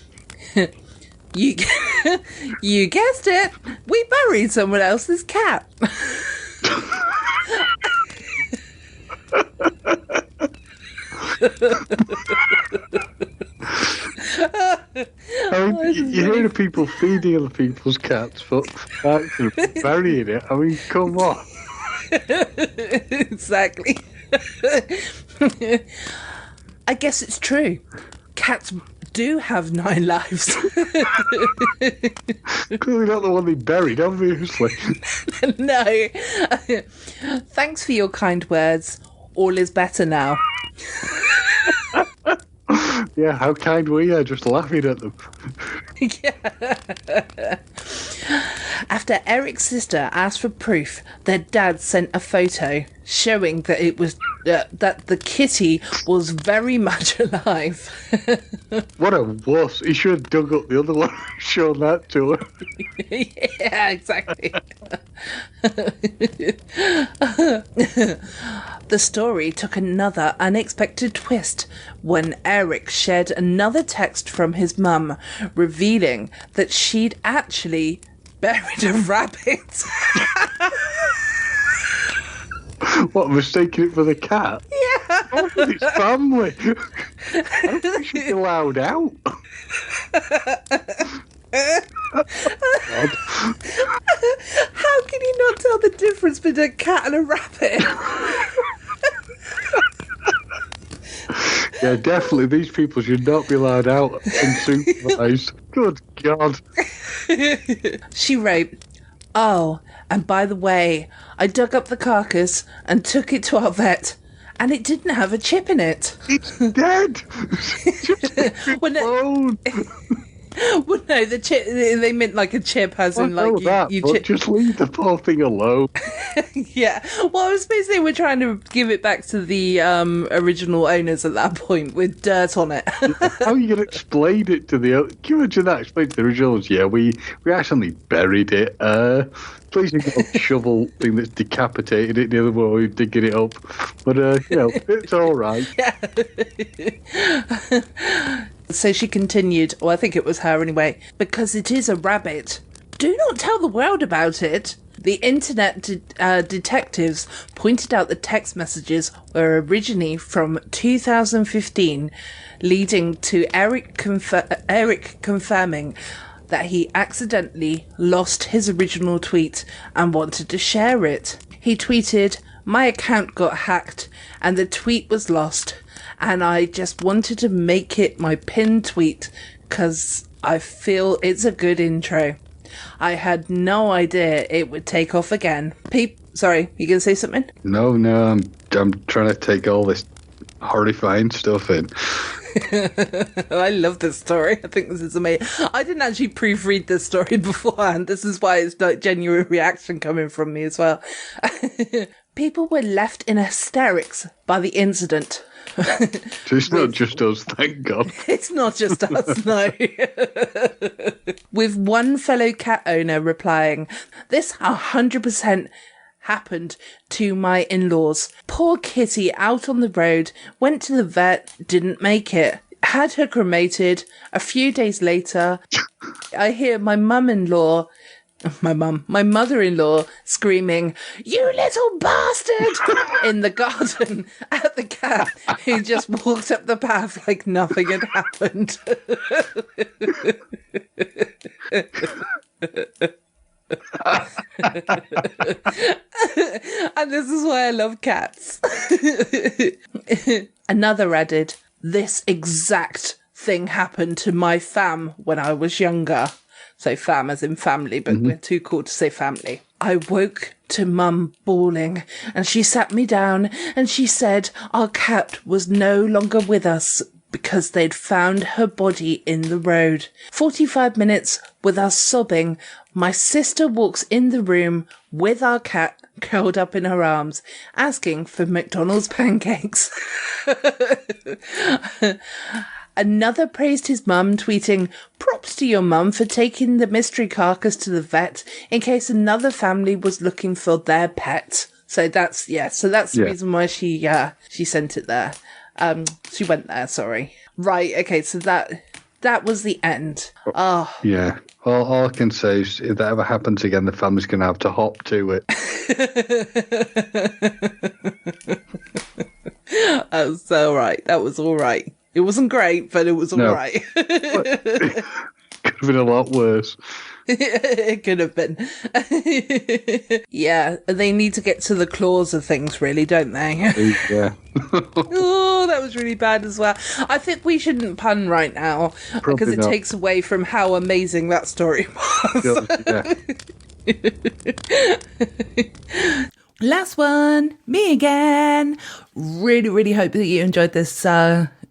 You guessed it. We buried someone else's cat. You hear of people feeding other people's cats, but actually burying it. I mean, come on. Exactly. I guess it's true. Cats do have 9 lives. Clearly not the one they buried, obviously. No. Thanks for your kind words. All is better now. Yeah, how kind were you? Just laughing at them. Yeah. After Eric's sister asked for proof, their dad sent a photo showing that it was that the kitty was very much alive. What a wuss. He should have dug up the other one and shown that to her. Yeah, exactly. The story took another unexpected twist when Eric shared another text from his mum revealing that she'd actually buried a rabbit. What, mistaking it for the cat? Yeah. Oh, it's family. I don't think she'd be allowed out. How can you not tell adopted a cat and a rabbit. Yeah, definitely. These people should not be allowed out unsupervised. Good God. She wrote, "Oh, and by the way, I dug up the carcass and took it to our vet, and it didn't have a chip in it." It's dead. Well, no, well, no, the chip, they meant like a chip as in like you but just leave the poor thing alone. Yeah, well, I suppose they were trying to give it back to the original owners at that point with dirt on it. How are you going to explain it to the... Can you imagine that? Explain to the originals, yeah, we actually buried it. Please, you've got a shovel thing that's decapitated it the other way, we're digging it up. But, it's all right. Yeah. So she continued, or I think it was her anyway, "Because it is a rabbit. Do not tell the world about it." The internet detectives pointed out the text messages were originally from 2015, leading to Eric confirming that he accidentally lost his original tweet and wanted to share it. He tweeted, "My account got hacked and the tweet was lost, and I just wanted to make it my pinned tweet because I feel it's a good intro. I had no idea it would take off again." Sorry, you gonna say something? No, I'm trying to take all this horrifying stuff in. I love this story. I think this is amazing. I didn't actually proofread this story beforehand. This is why it's like genuine reaction coming from me as well. People were left in hysterics by the incident. So it's not just us, thank God. It's not just us, no. With one fellow cat owner replying, "This 100% happened to my in-laws. Poor kitty out on the road, went to the vet, didn't make it. Had her cremated. A few days later, I hear my mother-in-law screaming, 'You little bastard!' in the garden at the cat, who just walked up the path like nothing had happened." And this is why I love cats. Another added, "This exact thing happened to my fam when I was younger." So fam as in family, but we're too cool to say family. "I woke to mum bawling and she sat me down and she said our cat was no longer with us because they'd found her body in the road. 45 minutes with us sobbing. My sister walks in the room with our cat curled up in her arms, asking for McDonald's pancakes." Another praised his mum, tweeting, "Props to your mum for taking the mystery carcass to the vet in case another family was looking for their pet." So that's the reason why she sent it there. She went there, sorry. Right, okay, so that was the end. Oh. Yeah. All I can say is if that ever happens again, the family's going to have to hop to it. That was all right. That was all right. It wasn't great, but it was all right. Could have been a lot worse. It could have been. Yeah, they need to get to the claws of things, really, don't they? Yeah. Oh, that was really bad as well. I think we shouldn't pun right now because it takes away from how amazing that story was. Yeah. Last one, me again. Really, really hope that you enjoyed this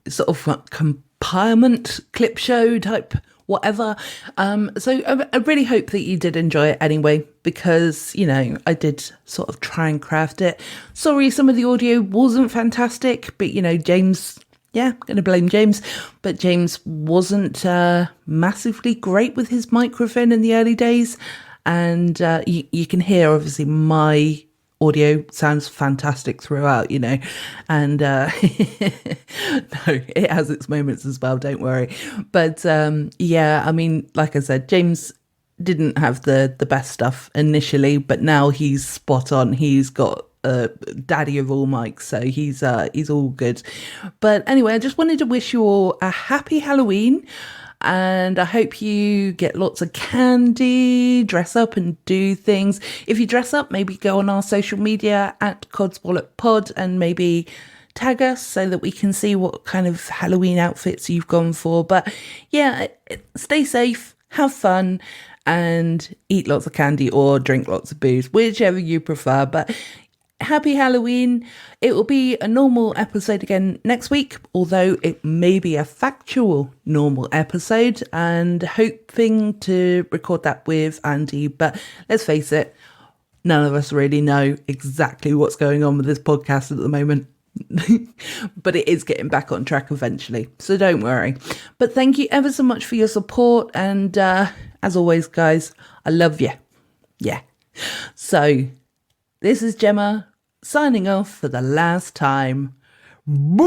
sort of compilement clip show type whatever. So I really hope that you did enjoy it anyway, because, you know, I did sort of try and craft it. Sorry, some of the audio wasn't fantastic, but, you know, James, yeah, going to blame James, but James wasn't massively great with his microphone in the early days. And you can hear, obviously, my audio sounds fantastic throughout, you know, and no, it has its moments as well, don't worry. But yeah, I mean, like I said, James didn't have the best stuff initially, but now he's spot on. He's got daddy of all mics, so he's all good. But anyway, I just wanted to wish you all a happy Halloween. And I hope you get lots of candy, dress up and do things. If you dress up, maybe go on our social media at Codswallop Pod and maybe tag us so that we can see what kind of Halloween outfits you've gone for. But yeah, stay safe, have fun, and eat lots of candy or drink lots of booze, whichever you prefer. But happy Halloween. It will be a normal episode again next week, although it may be a factual normal episode, and hoping to record that with Andy. But let's face it, none of us really know exactly what's going on with this podcast at the moment. But it is getting back on track eventually, so don't worry. But thank you ever so much for your support, and as always, guys, I love you. Yeah. So this is Gemma signing off for the last time. Bye.